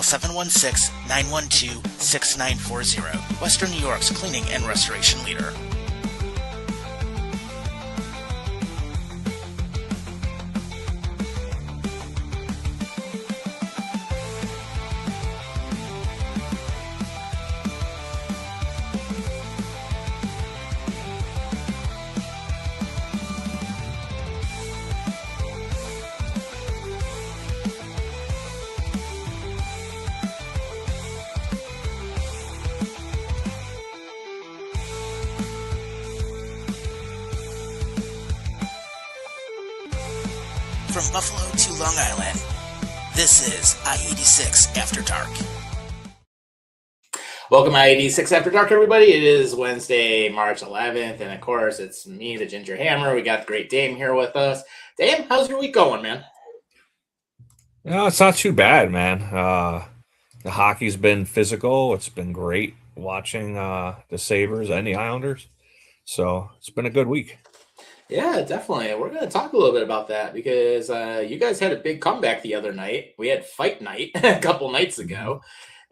716-912-6940. Western New York's cleaning and restoration leader. From Buffalo to Long Island, this is I-86 After Dark. Welcome to I-86 After Dark, everybody. It is Wednesday, March 11th, and of course, it's me, the Ginger Hammer. We got the great Dame here with us. Dame, how's your week going, man? No, it's not too bad, man. The hockey's been physical. It's been great watching the Sabres and the Islanders. So it's been a good week. Yeah, definitely. We're going to talk a little bit about that because you guys had a big comeback the other night. We had fight night a couple nights ago.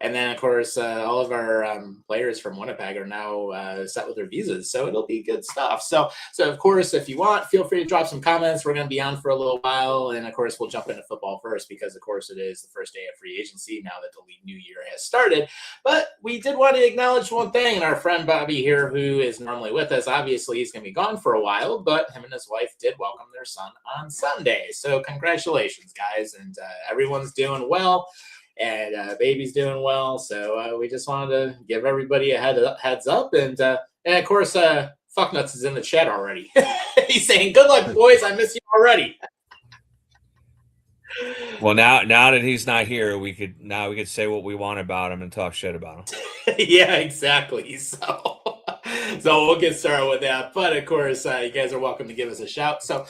And then, of course, all of our players from Winnipeg are now set with their visas. So it'll be good stuff. So, of course, if you want, feel free to drop some comments. We're going to be on for a little while. And, of course, we'll jump into football first because, of course, it is the first day of free agency now that the league new year has started. But we did want to acknowledge one thing. And our friend Bobby here, who is normally with us, obviously he's going to be gone for a while. But him and his wife did welcome their son on Sunday. So congratulations, guys. And everyone's doing well. And baby's doing well, so we just wanted to give everybody a heads up. And of course, Fucknuts is in the chat already. He's saying, "Good luck, boys. I miss you already." Well, now that he's not here, we could say what we want about him and talk shit about him. Yeah, exactly. So we'll get started with that. But of course, you guys are welcome to give us a shout. So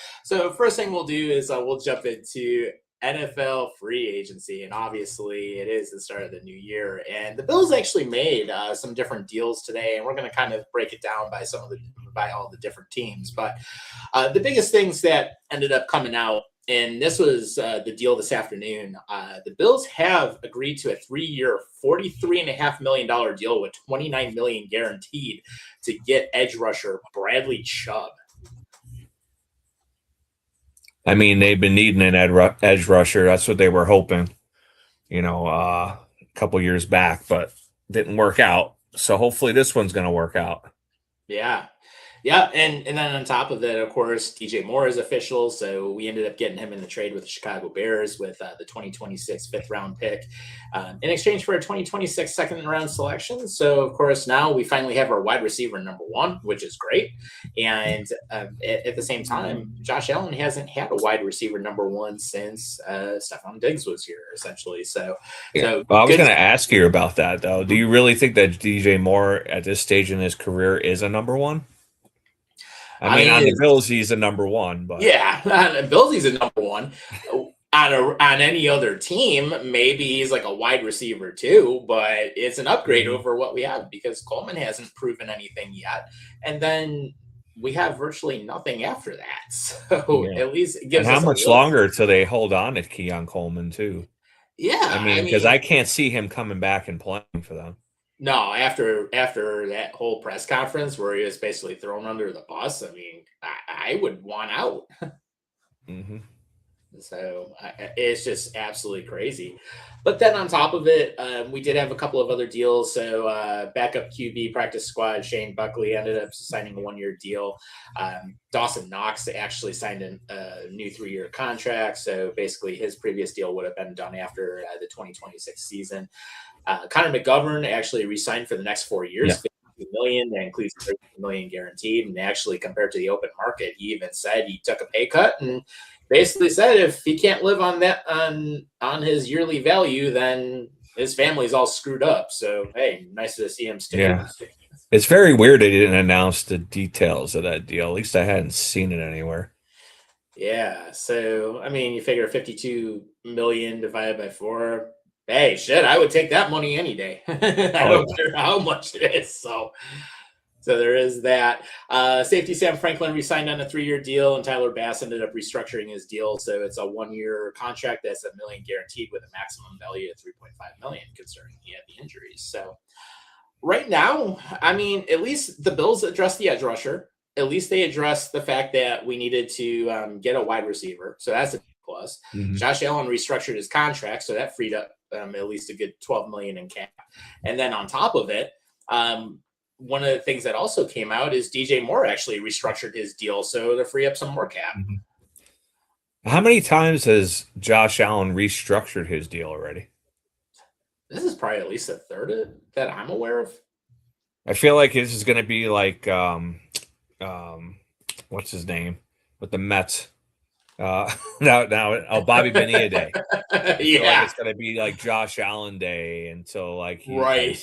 first thing we'll do is we'll jump into NFL free agency, and obviously it is the start of the new year, and the Bills actually made some different deals today, and we're going to kind of break it down by all the different teams. But the biggest things that ended up coming out, and this was the deal this afternoon, the Bills have agreed to a 3-year $43.5 million deal with $29 million guaranteed to get edge rusher Bradley Chubb. I mean, they've been needing an edge rusher. That's what they were hoping, a couple years back, but didn't work out. So hopefully this one's going to work out. Yeah. Yeah, and then on top of that, of course, DJ Moore is official. So we ended up getting him in the trade with the Chicago Bears with the 2026 fifth-round pick in exchange for a 2026 second-round selection. So, of course, now we finally have our wide receiver number one, which is great. And at the same time, Josh Allen hasn't had a wide receiver number one since Stephon Diggs was here, essentially. So I was going to ask you about that, though. Do you really think that DJ Moore at this stage in his career is a number one? I mean, on the Bills, he's a number one. But yeah, on the Bills, he's a number one. On any other team, maybe he's like a wide receiver too, but it's an upgrade over what we have because Coleman hasn't proven anything yet. And then we have virtually nothing after that. So at least it gives us how much longer till they hold on to Keon Coleman too? Yeah. I mean, because I can't see him coming back and playing for them. No, after that whole press conference where he was basically thrown under the bus, I mean, I would want out. Mm-hmm. So it's just absolutely crazy. But then on top of it, we did have a couple of other deals. So backup QB practice squad, Shane Buckley ended up signing a 1-year deal. Dawson Knox actually signed a new 3-year contract. So basically his previous deal would have been done after the 2026 season. Connor McGovern actually re-signed for the next 4 years, $50 million. That includes $30 million guaranteed. And actually, compared to the open market, he even said he took a pay cut and basically said if he can't live on that on his yearly value, then his family's all screwed up. So hey, nice to see him stay. Yeah. It's very weird they didn't announce the details of that deal. At least I hadn't seen it anywhere. Yeah. So I mean, you figure 52 million divided by 4. Hey, shit, I would take that money any day. I don't care how much it is. So there is that. Safety Sam Franklin re-signed on a 3-year deal, and Tyler Bass ended up restructuring his deal. So it's a 1-year contract that's $1 million guaranteed with a maximum value of $3.5 million, considering he had the injuries. So right now, I mean, at least the Bills addressed the edge rusher. At least they addressed the fact that we needed to get a wide receiver. So that's a plus. Mhm. Josh Allen restructured his contract, so that freed up at least a good $12 million in cap. And then on top of it, one of the things that also came out is DJ Moore actually restructured his deal, so to free up some more cap. Mhm. How many times has Josh Allen restructured his deal already? This is probably at least a third that I'm aware of. I feel like this is going to be like what's his name with the Mets? Bobby Bonilla Day. I feel like it's going to be like Josh Allen Day until like he right.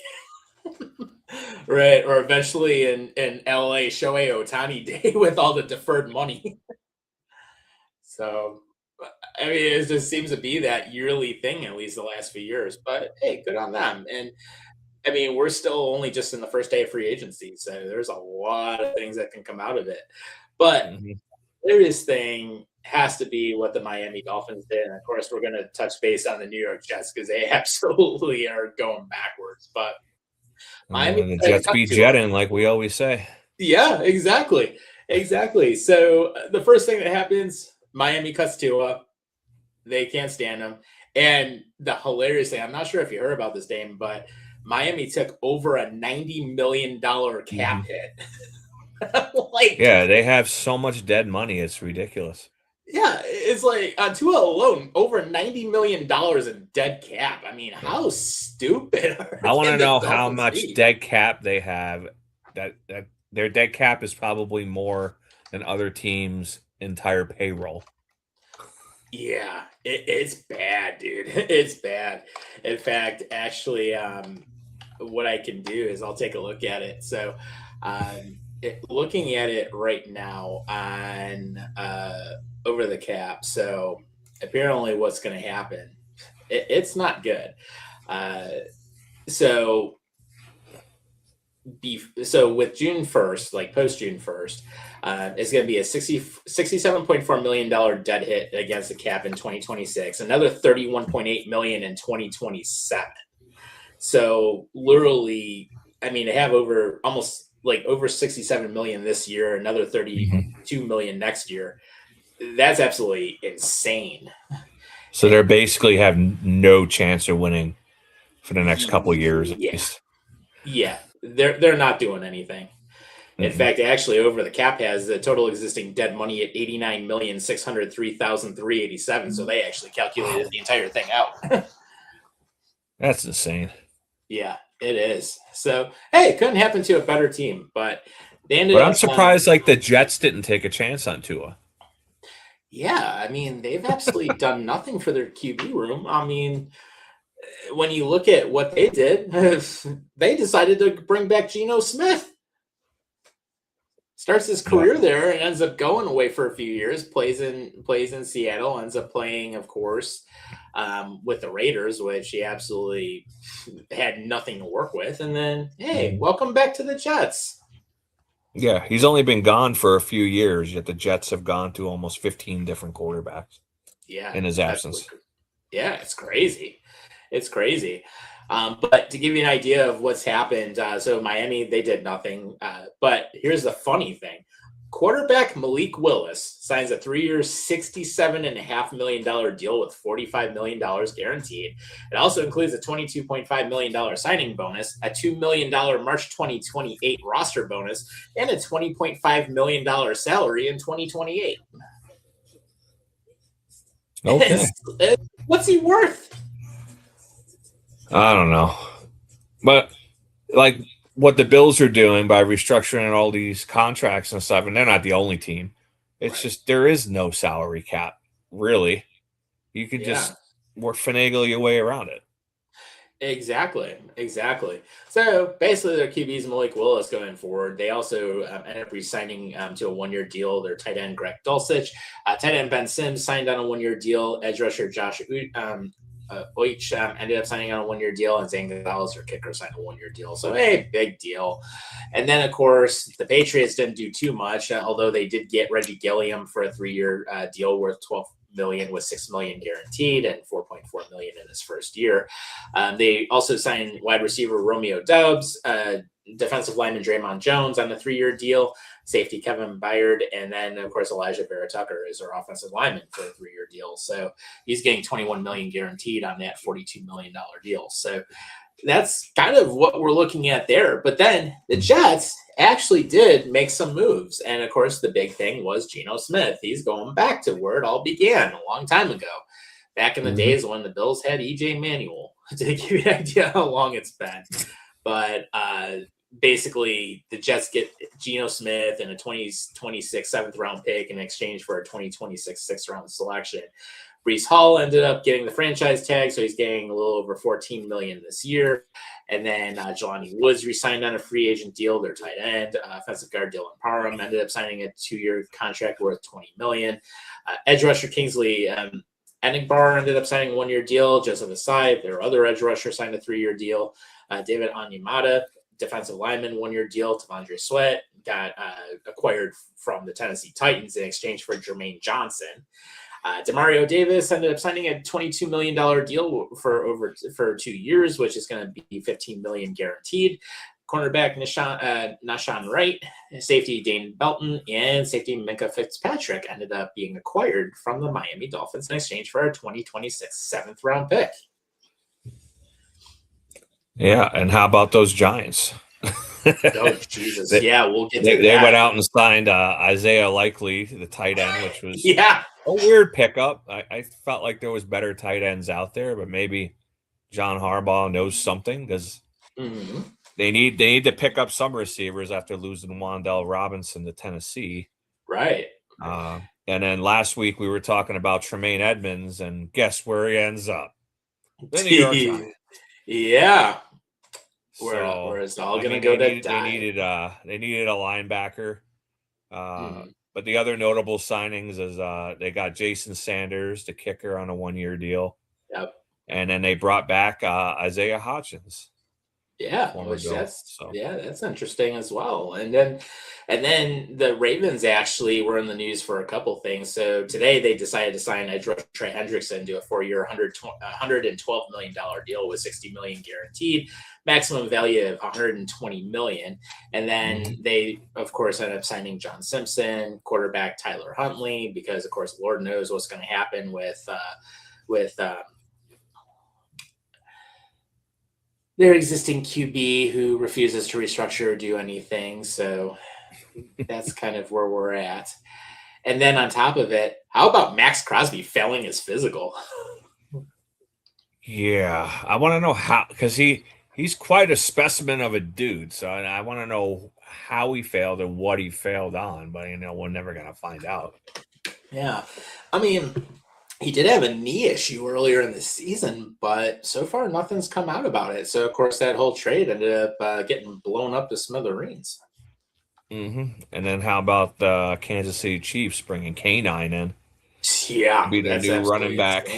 Right, or eventually in LA, Shohei Ohtani Day with all the deferred money. So, I mean, it just seems to be that yearly thing, at least the last few years. But hey, good on them. And I mean, we're still only just in the first day of free agency, so there's a lot of things that can come out of it. But Mhm. the serious thing has to be what the Miami Dolphins did. And of course, we're going to touch base on the New York Jets because they absolutely are going backwards. But The Jets beat jetting, like we always say. Yeah, exactly. Exactly. So the first thing that happens, Miami cuts Tua. They can't stand him. And the hilarious thing, I'm not sure if you heard about this, Dame, but Miami took over a $90 million cap hit. Yeah, they have so much dead money. It's ridiculous. Yeah, it's like on Tua alone, over $90 million in dead cap. I mean, how stupid I want to know the how Dolphins much be? dead cap they have. That their dead cap is probably more than other teams' entire payroll. Yeah, it's bad, dude. It's bad. In fact, actually, what I can do is I'll take a look at it. So, looking at it right now on over the cap. So, apparently, what's going to happen? It's not good. So with June 1st, like post June 1st, it's going to be a $67.4 million dead hit against the cap in 2026, another $31.8 million in 2027. So literally, I mean, they have over 67 million this year, another 32 million next year. That's absolutely insane. So they basically have no chance of winning for the next couple of years at least. Yeah, they're not doing anything. In fact, actually, over the cap has the total existing dead money at $89,603,387. So they actually calculated the entire thing out. That's insane. Yeah, it is. So hey, it couldn't happen to a better team, but they ended But up. I'm surprised like the Jets didn't take a chance on Tua. Yeah, I mean, they've absolutely done nothing for their QB room. I mean, when you look at what they did, they decided to bring back Geno Smith. Starts his career there and ends up going away for a few years. Plays in Seattle. Ends up playing, of course, with the Raiders, which he absolutely had nothing to work with. And then, hey, welcome back to the Jets. Yeah, he's only been gone for a few years, yet the Jets have gone to almost 15 different quarterbacks. Yeah, in his absence. Yeah, it's crazy. It's crazy. But to give you an idea of what's happened, so Miami, they did nothing. But here's the funny thing. Quarterback Malik Willis signs a 3-year, $67.5 million deal with $45 million guaranteed. It also includes a $22.5 million signing bonus, a $2 million March 2028 roster bonus, and a $20.5 million salary in 2028. Okay. What's he worth? I don't know. But like what the Bills are doing by restructuring all these contracts and stuff, and they're not the only team. It's just there is no salary cap, really. You can just finagle your way around it. Exactly. So basically, their QB is Malik Willis going forward. They also ended up re-signing to a 1-year deal. Their tight end Greg Dulcich, tight end Ben Sims signed on a 1-year deal. Edge rusher Josh Oich ended up signing on a 1-year deal, and Zane Gonzalez, their kicker, signed a 1-year deal. So, hey, big deal. And then, of course, the Patriots didn't do too much, although they did get Reggie Gilliam for a 3-year deal worth $12 million with $6 million guaranteed and $4.4 million in his first year. They also signed wide receiver Romeo Doubs, defensive lineman Draymond Jones on a 3-year deal, safety Kevin Byard, and then of course Elijah Vera Tucker is our offensive lineman for a 3-year deal. So he's getting $21 million guaranteed on that $42 million deal. So that's kind of what we're looking at there. But then the Jets actually did make some moves. And of course, the big thing was Geno Smith. He's going back to where it all began a long time ago, back in the days when the Bills had EJ Manuel, to give you an idea how long it's been. But basically, the Jets get Geno Smith and a 2026 7th round pick in exchange for a 2026 6th round selection. Breece Hall ended up getting the franchise tag, so he's getting a little over $14 million this year. And then Jelani Woods re-signed on a free agent deal, their tight end. Offensive guard Dylan Parham ended up signing a 2-year contract worth $20 million. Edge rusher Kingsley Enigbar ended up signing a 1-year deal. Joseph Asai, their other edge rusher, signed a 3-year deal. David Onyemata, defensive lineman, 1-year deal. T'Vondre Sweat got acquired from the Tennessee Titans in exchange for Jermaine Johnson. Demario Davis ended up signing a $22 million deal for 2 years, which is going to be $15 million guaranteed. Cornerback Nashawn Wright, safety Dane Belton, and safety Minkah Fitzpatrick ended up being acquired from the Miami Dolphins in exchange for a 2026 7th round pick. Yeah, and how about those Giants? Oh, Jesus. We'll get to that. They went out and signed Isaiah Likely, the tight end, which was a weird pickup. I felt like there was better tight ends out there, but maybe John Harbaugh knows something because they need to pick up some receivers after losing Wan'Dale Robinson to Tennessee. Right. And then last week we were talking about Tremaine Edmonds, and guess where he ends up? The New York Giants. Yeah. Where it's all going to go to die. They needed a linebacker. But the other notable signings is they got Jason Sanders, the kicker, on a 1-year deal. Yep. And then they brought back Isaiah Hodgins. Yeah, that's interesting as well. And then the Ravens actually were in the news for a couple things. So today they decided to sign edge rusher Trey Hendrickson to a 4-year, $112 million deal with $60 million guaranteed, maximum value of $120 million. And then they, of course, ended up signing John Simpson, quarterback Tyler Huntley, because of course, Lord knows what's going to happen with their existing QB who refuses to restructure or do anything. So that's kind of where we're at. And then on top of it, how about Max Crosby failing his physical? Yeah, I want to know how, because he's quite a specimen of a dude. So I want to know how he failed and what he failed on. But, we're never going to find out. Yeah. I mean, he did have a knee issue earlier in the season, but so far nothing's come out about it. So, of course, that whole trade ended up getting blown up to smithereens. And then how about the Kansas City Chiefs bringing K9 in? Yeah. Be their new running back.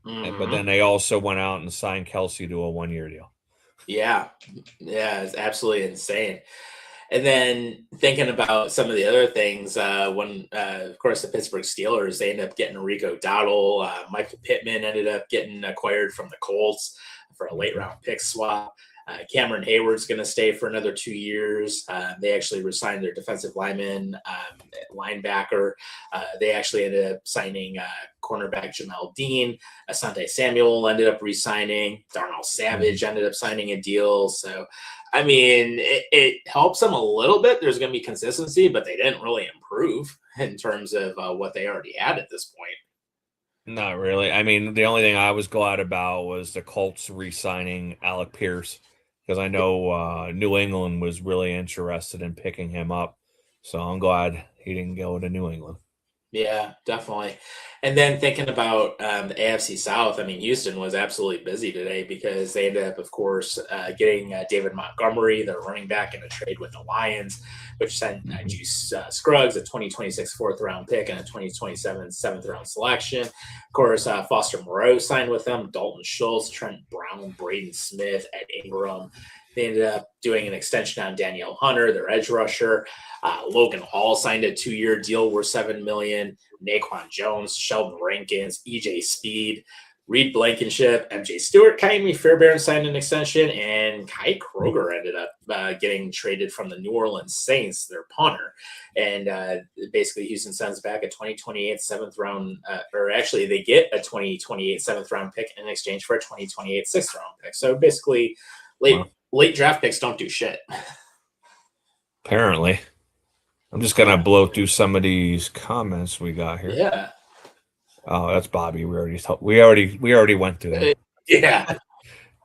But then they also went out and signed Kelsey to a 1-year deal. Yeah. Yeah, it's absolutely insane. And then thinking about some of the other things, when, of course, the Pittsburgh Steelers, they ended up getting Rico Dowdle. Michael Pittman ended up getting acquired from the Colts for a late-round pick swap. Cameron Hayward's going to stay for another 2 years. They actually resigned their defensive linebacker. They actually ended up signing cornerback Jamel Dean. Asante Samuel ended up re-signing. Darnell Savage ended up signing a deal. So, I mean, it helps them a little bit. There's going to be consistency, but they didn't really improve in terms of what they already had at this point. Not really. I mean, the only thing I was glad about was the Colts re-signing Alec Pierce, because I know New England was really interested in picking him up. So I'm glad he didn't go to New England. Yeah, definitely. And then thinking about the AFC South, I mean, Houston was absolutely busy today because they ended up, of course, getting David Montgomery, their running back, in a trade with the Lions, which sent Mhm. Juice Scruggs, a 2026 fourth round pick, and a 2027 seventh round selection. Of course, Foster Moreau signed with them, Dalton Schultz, Trent Brown, Braden Smith, Ed Ingram. They ended up doing an extension on Danielle Hunter, their edge rusher. Logan Hall signed a 2-year deal worth $7 million. Naquan Jones, Sheldon Rankins, EJ Speed, Reed Blankenship, MJ Stewart, Kaimi Fairbairn signed an extension, and Kai Kroger ended up getting traded from the New Orleans Saints, their punter. And basically, Houston sends back a 2028 seventh round, or actually, they get a 2028 seventh round pick in exchange for a 2028 sixth round pick. So basically, Wow. late draft picks don't do shit. Apparently. I'm just gonna blow through some of these comments we got here. Yeah. Oh, that's Bobby. We already went through that. Yeah.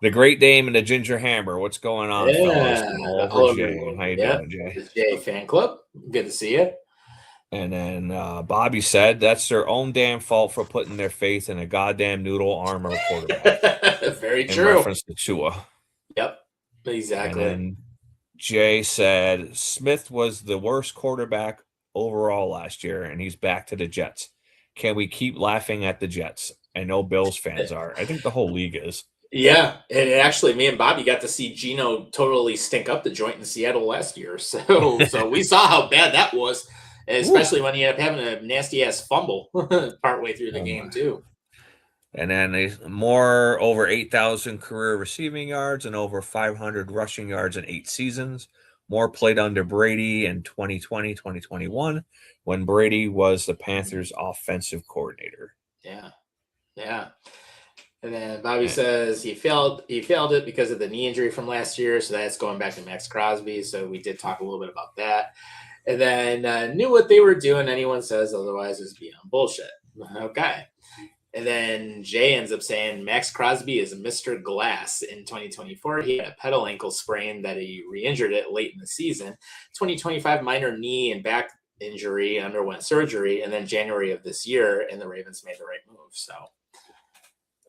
The Great Dame and the Ginger Hammer. What's going on, fellas? Yeah. From Oliver Hello, J. everyone. How you Yeah. doing, Jay? The J fan club. Good to see you. And then Bobby said that's their own damn fault for putting their faith in a goddamn noodle armor quarterback. Very In true. reference to Tua. Yep. And Exactly. then Jay said Smith was the worst quarterback overall last year, and he's back to the Jets. Can we keep laughing at the Jets? I know Bills fans are. I think the whole league is. Yeah, and actually, me and Bobby got to see Gino totally stink up the joint in Seattle last year. So we saw how bad that was, especially when he ended up having a nasty ass fumble partway through the game too. And then more over 8,000 career receiving yards and over 500 rushing yards in 8 seasons. More played under Brady in 2020, 2021, when Brady was the Panthers' offensive coordinator. Yeah, yeah. And then Bobby says he failed it because of the knee injury from last year. So that's going back to Max Crosby. So we did talk a little bit about that. And then knew what they were doing. Anyone says otherwise is beyond bullshit. Okay. And then Jay ends up saying Max Crosby is Mr. Glass in 2024. He had a pedal ankle sprain that he re-injured it late in the season. 2025 minor knee and back injury, underwent surgery, and then January of this year, and the Ravens made the right move. So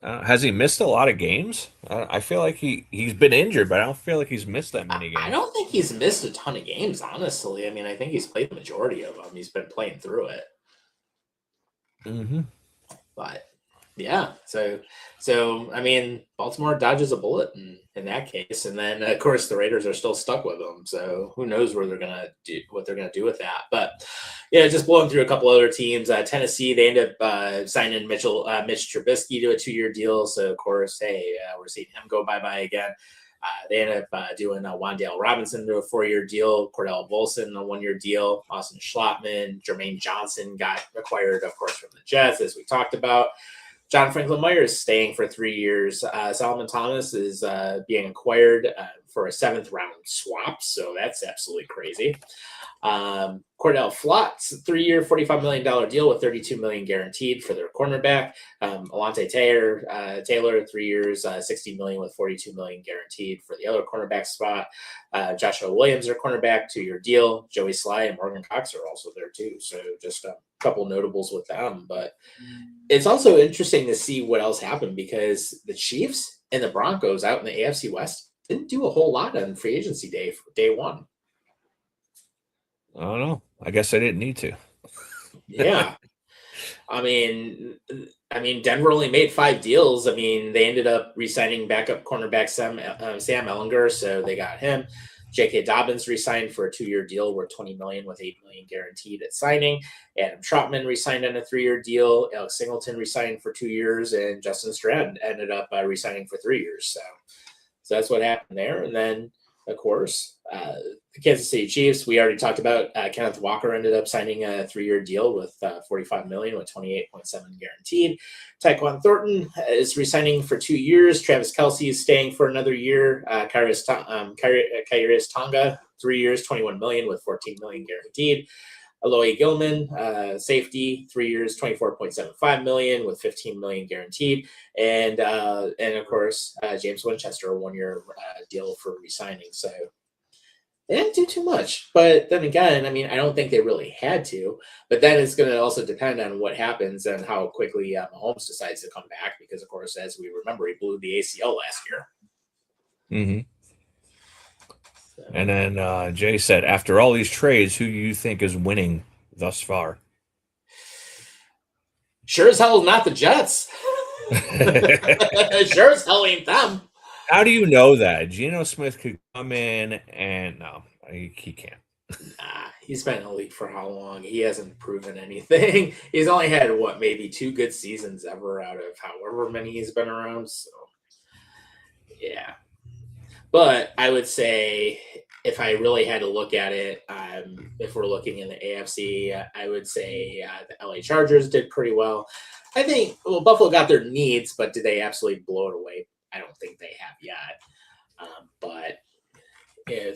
has he missed a lot of games? I feel like he's been injured, but I don't feel like he's missed that many games. I don't think he's missed a ton of games, honestly. I mean, I think he's played the majority of them. He's been playing through it. Mm-hmm. But yeah, so I mean, Baltimore dodges a bullet in that case, and then of course the Raiders are still stuck with them. So who knows what they're gonna do with that? But yeah, just blowing through a couple other teams. Tennessee, they end up signing Mitch Trubisky to a 2-year deal. So of course, hey, we're seeing him go bye again. They ended up doing Wan'Dale Robinson to a 4-year deal, Cordell Volson a 1-year deal, Austin Schlottman, Jermaine Johnson got acquired, of course, from the Jets, as we talked about. John Franklin Myers staying for 3 years. Solomon Thomas is being acquired for a 7th round swap, so that's absolutely crazy. Cordell Flot's 3-year, $45 million deal with $32 million guaranteed for their cornerback. Alontae Taylor, 3 years, $60 million with $42 million guaranteed for the other cornerback spot. Joshua Williams, their cornerback, 2-year deal. Joey Sly and Morgan Cox are also there too. So just a couple notables with them. But it's also interesting to see what else happened because the Chiefs and the Broncos out in the AFC West didn't do a whole lot on free agency day one. I don't know. I guess I didn't need to. Yeah. I mean, Denver only made 5 deals. I mean, they ended up re-signing backup cornerback Sam Ehlinger, so they got him. J.K. Dobbins re-signed for a 2-year deal worth $20 million with $8 million guaranteed at signing. Adam Trautman re-signed on a 3-year deal. Alex Singleton re-signed for 2 years, and Justin Strand ended up re-signing for 3 years. So that's what happened there. And then, of course, the Kansas City Chiefs, we already talked about. Kenneth Walker ended up signing a 3-year deal with $45 million with $28.7 guaranteed. Tyquan Thornton is resigning for 2 years. Travis Kelce is staying for another year. Kyrus Tonga, 3 years, $21 million with $14 million guaranteed. Aloy Gilman, safety, 3 years, $24.75 million with $15 million guaranteed, and of course James Winchester, a 1-year deal for re-signing. So They didn't do too much, but then again, I mean, I don't think they really had to. But then it's going to also depend on what happens and how quickly Mahomes decides to come back, because, of course, as we remember, he blew the ACL last year. Mm-hmm. So. And then Jay said, after all these trades, who do you think is winning thus far? Sure as hell not the Jets. Sure as hell ain't them. How do you know that? Geno Smith could come in and no, he can't. Nah, he's been in the league for how long? He hasn't proven anything. He's only had, maybe 2 good seasons ever out of however many he's been around. So, yeah. But I would say if I really had to look at it, if we're looking in the AFC, I would say the LA Chargers did pretty well. I think, Buffalo got their needs, but did they absolutely blow it away? I don't think they have yet. But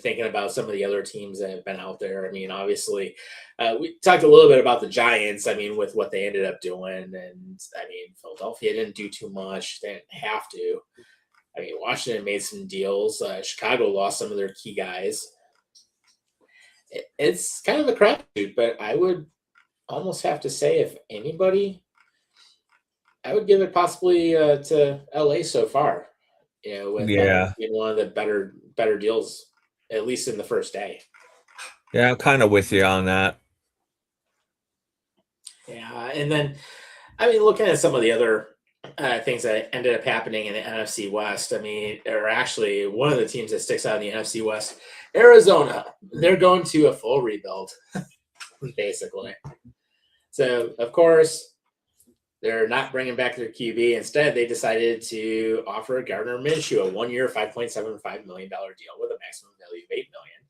thinking about some of the other teams that have been out there, I mean, obviously, we talked a little bit about the Giants, I mean, with what they ended up doing. And, I mean, Philadelphia didn't do too much. They didn't have to. I mean, Washington made some deals. Chicago lost some of their key guys. It's kind of a crapshoot, but I would almost have to say, if anybody, I would give it possibly to LA so far. With one of the better deals, at least in the first day. Yeah, I'm kind of with you on that. Yeah, and then, I mean, looking at some of the other things that ended up happening in the NFC West, I mean, or actually one of the teams that sticks out in the NFC West, Arizona, they're going to a full rebuild, basically. So, of course, they're not bringing back their QB. Instead, they decided to offer Gardner Minshew a 1-year, $5.75 million deal with a maximum value of $8 million.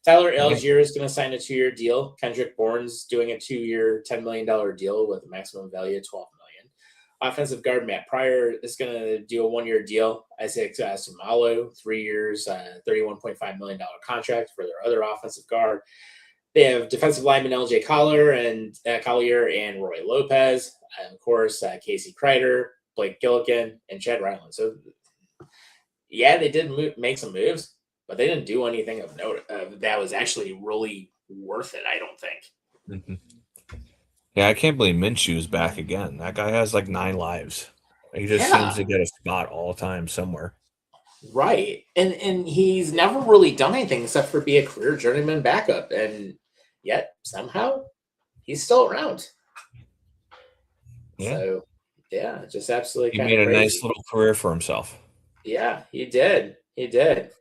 Tyler Algier is going to sign a 2-year deal. Kendrick Bourne's doing a 2-year, $10 million deal with a maximum value of $12 million. Offensive guard Matt Pryor is going to do a 1-year deal. Isaac Sumalo, 3 years, $31.5 million contract for their other offensive guard. They have defensive lineman LJ Collier and Roy Lopez. And of course, Casey Kreider, Blake Gillikin, and Chad Ryland. So, yeah, they did make some moves, but they didn't do anything of note that was actually really worth it, I don't think. Mm-hmm. Yeah, I can't believe Minshew's back again. That guy has like 9 lives. He just seems to get a spot all the time somewhere. Right. And he's never really done anything except for be a career journeyman backup. And yet, somehow, he's still around. Yeah. So, yeah, just absolutely he made a nice little career for himself. Yeah, he did. He did.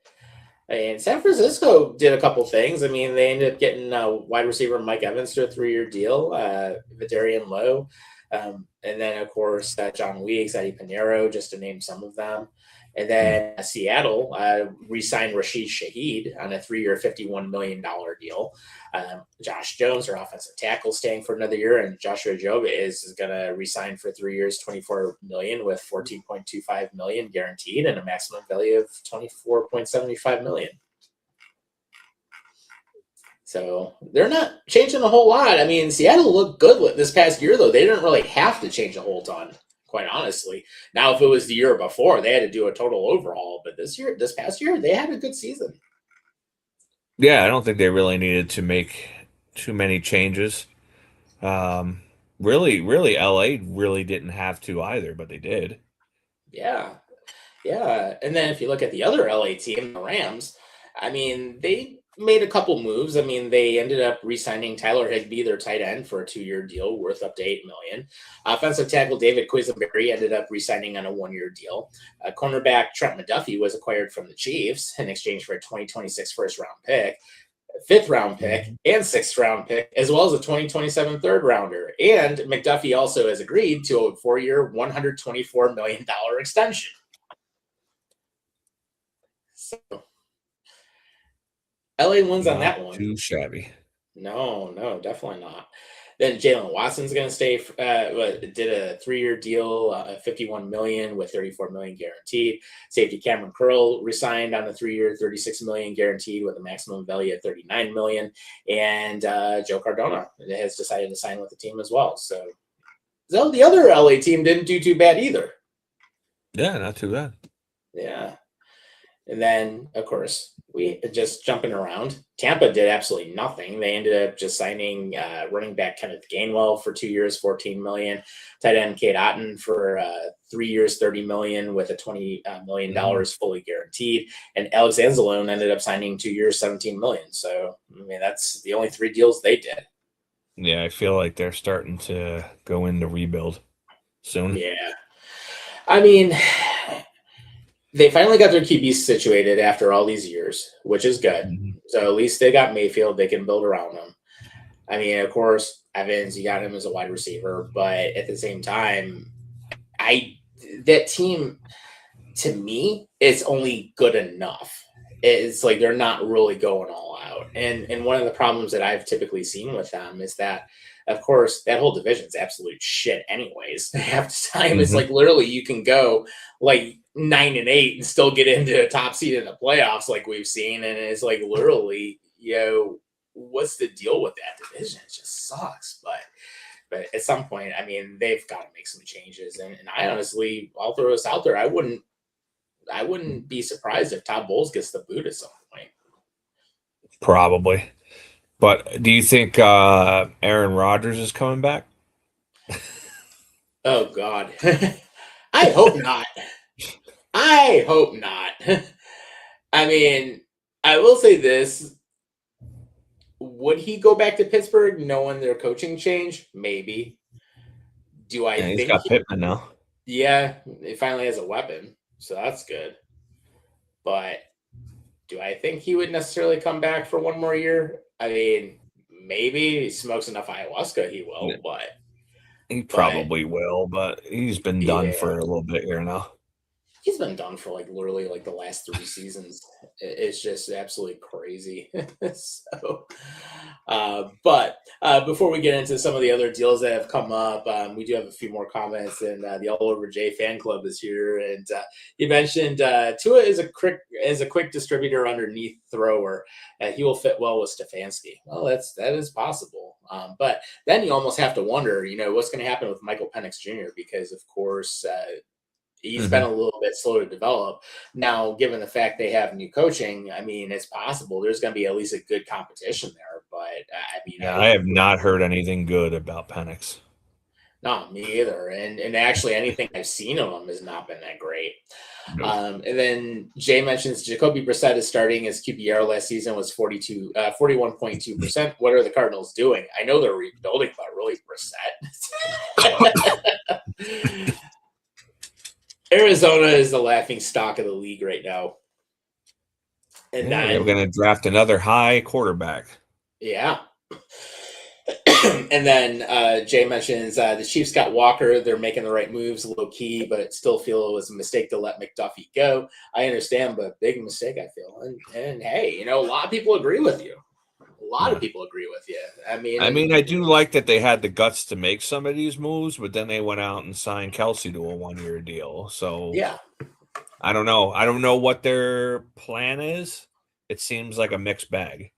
And San Francisco did a couple things. I mean, they ended up getting wide receiver Mike Evans to a 3-year deal, Vidarian Lowe, and then, of course, John Weeks, Eddie Pinheiro, just to name some of them. And then Seattle re-signed Rashid Shaheed on a 3-year, $51 million deal. Josh Jones, their offensive tackle, staying for another year, and Joshua Jobe is going to re-sign for 3 years, $24 million, with $14.25 million guaranteed and a maximum value of $24.75 million. So they're not changing a whole lot. I mean, Seattle looked good this past year, though. They didn't really have to change a whole ton, quite honestly. Now, if it was the year before, they had to do a total overhaul. But this past year, they had a good season. Yeah, I don't think they really needed to make too many changes. Really, LA really didn't have to either, but they did. Yeah. And then if you look at the other LA team, the Rams, I mean, they made a couple moves. I mean, they ended up re-signing Tyler Higbee, their tight end, for a 2-year deal worth up to $8 million. Offensive tackle David Quisenberry ended up re-signing on a 1-year deal. Cornerback Trent McDuffie was acquired from the Chiefs in exchange for a 2026 first-round pick, 5th-round pick, and 6th-round pick, as well as a 2027 third-rounder. And McDuffie also has agreed to a 4-year, $124 million extension. So LA wins on that one. Too shabby. No, definitely not. Then Jalen Watson's going to stay. Did a 3-year deal, $51 million with $34 million guaranteed. Safety Cameron Curl resigned on a 3-year, $36 million guaranteed with a maximum value of $39 million. And Joe Cardona has decided to sign with the team as well. So the other LA team didn't do too bad either. Yeah, not too bad. Yeah. And then, of course, we just jumping around. Tampa did absolutely nothing. They ended up just signing running back Kenneth Gainwell for 2 years, $14 million. Tight end Kate Otten for 3 years, $30 million with a $20 million fully guaranteed. And Alex Anzalone ended up signing 2 years, $17 million. So, I mean, that's the only 3 deals they did. Yeah, I feel like they're starting to go into rebuild soon. Yeah. I mean, they finally got their QB situated after all these years, which is good. Mhm. So at least they got Mayfield. They can build around him. I mean, of course, Evans, you got him as a wide receiver, but at the same time, that team, to me, is only good enough. It's like they're not really going all out. And one of the problems that I've typically seen with them is that, of course, that whole division is absolute shit anyways. Half the time, it's like literally you can go like 9-8 and still get into a top seed in the playoffs like we've seen. And it's like literally, what's the deal with that division? It just sucks. But at some point, I mean, they've got to make some changes. And I honestly, I'll throw this out there. I wouldn't be surprised if Todd Bowles gets the boot at some point. Probably. But do you think Aaron Rodgers is coming back? Oh, God. I hope not. I hope not. I mean, I will say this. Would he go back to Pittsburgh knowing their coaching change? Maybe. Do I think he's got Pittman now? Yeah, he finally has a weapon, so that's good. But do I think he would necessarily come back for one more year? I mean, maybe he smokes enough ayahuasca, he will, but he probably will, but he's been done for a little bit here now. He's been done for like literally like the last 3 seasons. It's just absolutely crazy. So, but before we get into some of the other deals that have come up, we do have a few more comments, and the All Over Jay fan club is here, and he mentioned Tua is a quick distributor underneath thrower. He will fit well with Stefanski. Well, that is possible, but then you almost have to wonder, what's going to happen with Michael Penix Jr. because of course. He's been a little bit slow to develop. Now, given the fact they have new coaching, I mean, it's possible there's going to be at least a good competition there. But I mean, I have not heard anything good about Penix. No, me either. And actually, anything I've seen of him has not been that great. And then Jay mentions Jacoby Brissett is starting. His QBR last season was 41.2%. What are the Cardinals doing? I know they're rebuilding, but really Brissett. Arizona is the laughing stock of the league right now. And they're going to draft another high quarterback. Yeah. And then Jay mentions the Chiefs got Walker. They're making the right moves, low key, but still feel it was a mistake to let McDuffie go. I understand, but big mistake, I feel. And hey, a lot of people agree with you. A lot of people agree with you. I mean, I do like that they had the guts to make some of these moves, but then they went out and signed Kelsey to a 1-year deal. So yeah, I don't know. I don't know what their plan is. It seems like a mixed bag.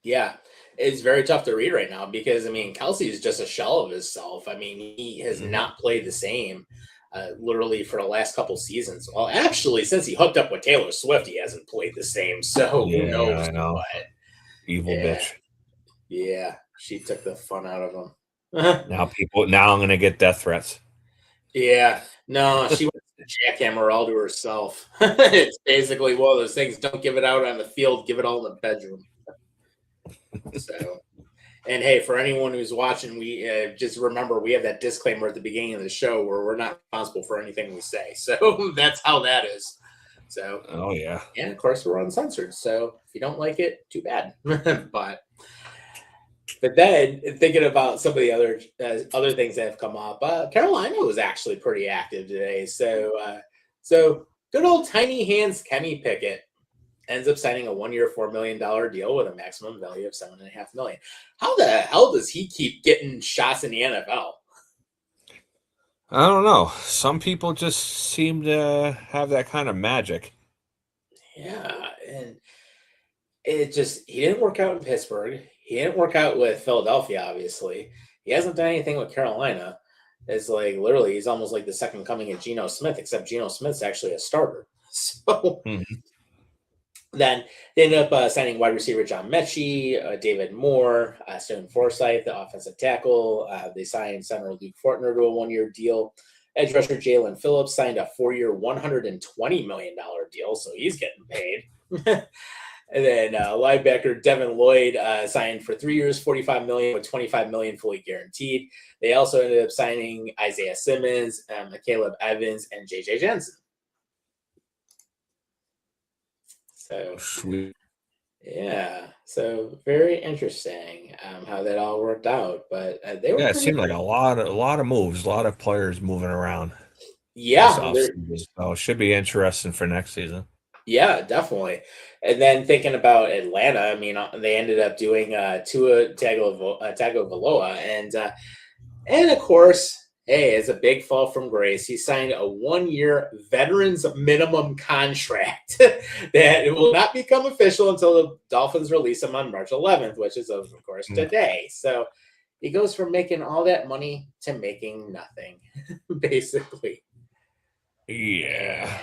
Yeah, it's very tough to read right now because Kelsey is just a shell of himself. He has not played the same. Literally for the last couple seasons. Well, actually, since he hooked up with Taylor Swift, he hasn't played the same. So who knows what? Evil bitch. Yeah, she took the fun out of him. Now I'm going to get death threats. Yeah, no, she wants to jackhammer all to herself. It's basically one of those things. Don't give it out on the field. Give it all in the bedroom. So, and hey, for anyone who's watching, we just remember we have that disclaimer at the beginning of the show where we're not responsible for anything we say. So that's how that is. So, oh yeah, and of course we're uncensored. So if you don't like it, too bad. but then thinking about some of the other things that have come up, Carolina was actually pretty active today. So good old tiny hands Kenny Pickett ends up signing a 1-year, $4 million deal with a maximum value of $7.5 million. How the hell does he keep getting shots in the NFL? I don't know. Some people just seem to have that kind of magic. Yeah, and he didn't work out in Pittsburgh. He didn't work out with Philadelphia, obviously. He hasn't done anything with Carolina. It's like literally he's almost like the second coming of Geno Smith, except Geno Smith's actually a starter. So Then they ended up signing wide receiver John Mechie, David Moore, Stone Forsythe, the offensive tackle. They signed center Luke Fortner to a 1-year deal. Edge rusher Jalen Phillips signed a 4-year, $120 million deal, so he's getting paid. And then linebacker Devin Lloyd signed for 3 years, $45 million with $25 million fully guaranteed. They also ended up signing Isaiah Simmons, Caleb Evans, and JJ Jensen. So, Sweet. yeah, so very interesting how that all worked out. But they were Yeah, it pretty seemed like a lot of moves, a lot of players moving around. Yeah, So it should be interesting for next season. yeah, definitely. And then thinking about Atlanta, I mean, they ended up doing Tua Tagovailoa, and of course, hey, it's a big fall from grace. He signed a 1-year veterans minimum contract that it will not become official until the Dolphins release him on March 11th, which is of course today. So he goes from making all that money to making nothing, basically. Yeah.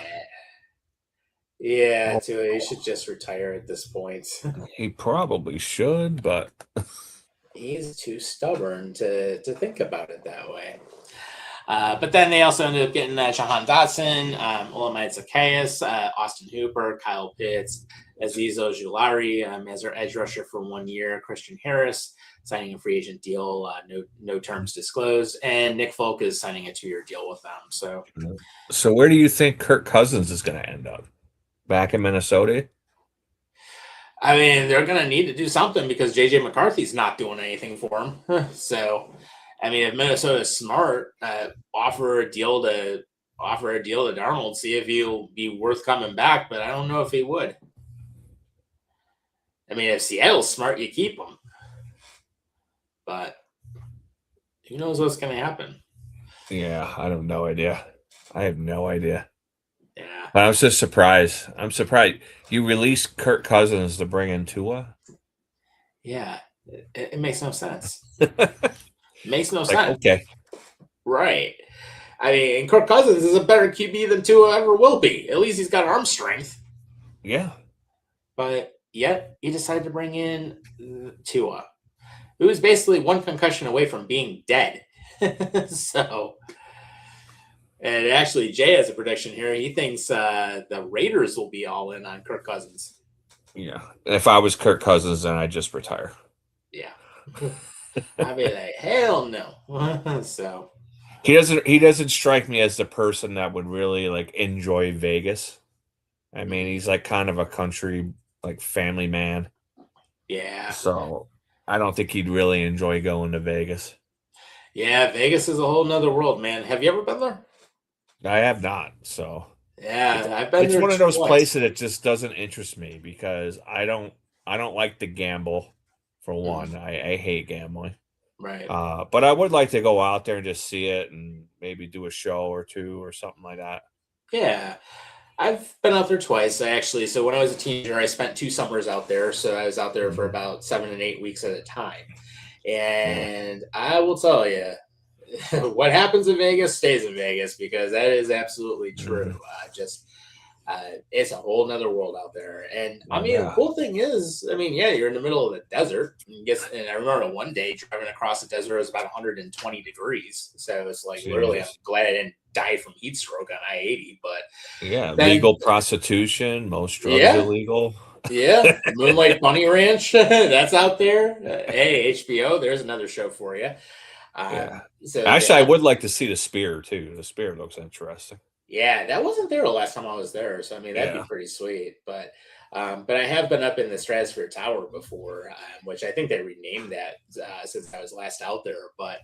Yeah, Tua, he should just retire at this point. He probably should, but He's too stubborn to think about it that way. But then they also ended up getting Jahan Dotson, Olamide Zacchaeus, Austin Hooper, Kyle Pitts, Azeez Ojulari as their edge rusher for 1 year, Christian Harris signing a free agent deal, no terms disclosed, and Nick Folk is signing a 2-year deal with them. So where do you think Kirk Cousins is going to end up? Back in Minnesota? I mean, they're going to need to do something because J.J. McCarthy's not doing anything for him. So, I mean, if Minnesota's smart, offer a deal to Darnold, see if he'll be worth coming back. But I don't know if he would. I mean, if Seattle's smart, you keep him. But who knows what's going to happen? Yeah, I have no idea. Yeah. I'm just surprised. I'm surprised you released Kirk Cousins to bring in Tua. Yeah, it makes no sense. Makes no Like, sense. okay. Right. I mean, Kirk Cousins is a better QB than Tua ever will be. At least he's got arm strength. Yeah. But yet he decided to bring in Tua, who is basically one concussion away from being dead. So, and actually, Jay has a prediction here. He thinks the Raiders will be all in on Kirk Cousins. Yeah. If I was Kirk Cousins, then I'd just retire. Yeah. I'd be like, hell no. So he doesn't strike me as the person that would really like enjoy Vegas. I mean, he's like kind of a country like family man. Yeah. So I don't think he'd really enjoy going to Vegas. Yeah, Vegas is a whole nother world, man. Have you ever been there? I have not. So yeah, I've been. It's there one of those twice. places that just doesn't interest me because I don't like to gamble. For one, I hate gambling. Right. But I would like to go out there and just see it and maybe do a show or two or something like that. Yeah. I've been out there twice, so when I was a teenager, I spent 2 summers out there. So I was out there for about 7 and 8 weeks at a time. And I will tell you, what happens in Vegas stays in Vegas because that is absolutely true. It's a whole nother world out there. And I mean, the cool thing is, I mean, yeah, you're in the middle of the desert. And I remember one day driving across the desert, it was about 120 degrees. So it's like, literally, I'm glad I didn't die from heat stroke on I-80. But yeah, legal prostitution, most drugs illegal. Yeah, Moonlight Bunny Ranch, that's out there. Hey, HBO, there's another show for you. So actually, I would like to see the Spear too. The Spear looks interesting. Yeah, that wasn't there the last time I was there, so I mean that'd be pretty sweet. But I have been up in the Stratosphere Tower before, which I think they renamed that since I was last out there. But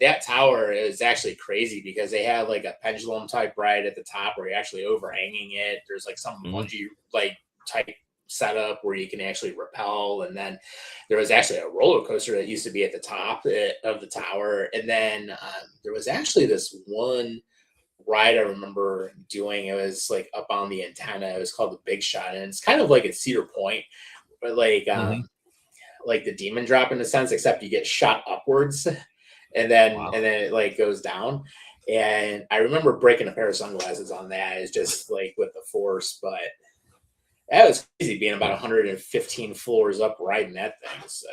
that tower is actually crazy because they have like a pendulum type ride at the top where you're actually overhanging it. There's like some bungee like type setup where you can actually rappel, and then there was actually a roller coaster that used to be at the top of the tower, and then there was actually this one ride I remember doing. It was like up on the antenna. It was called the Big Shot, and it's kind of like at Cedar Point, but like the Demon Drop in a sense, except you get shot upwards, and then it like goes down. And I remember breaking a pair of sunglasses on that. It's just like with the force, but That was crazy being about 115 floors up riding that thing. So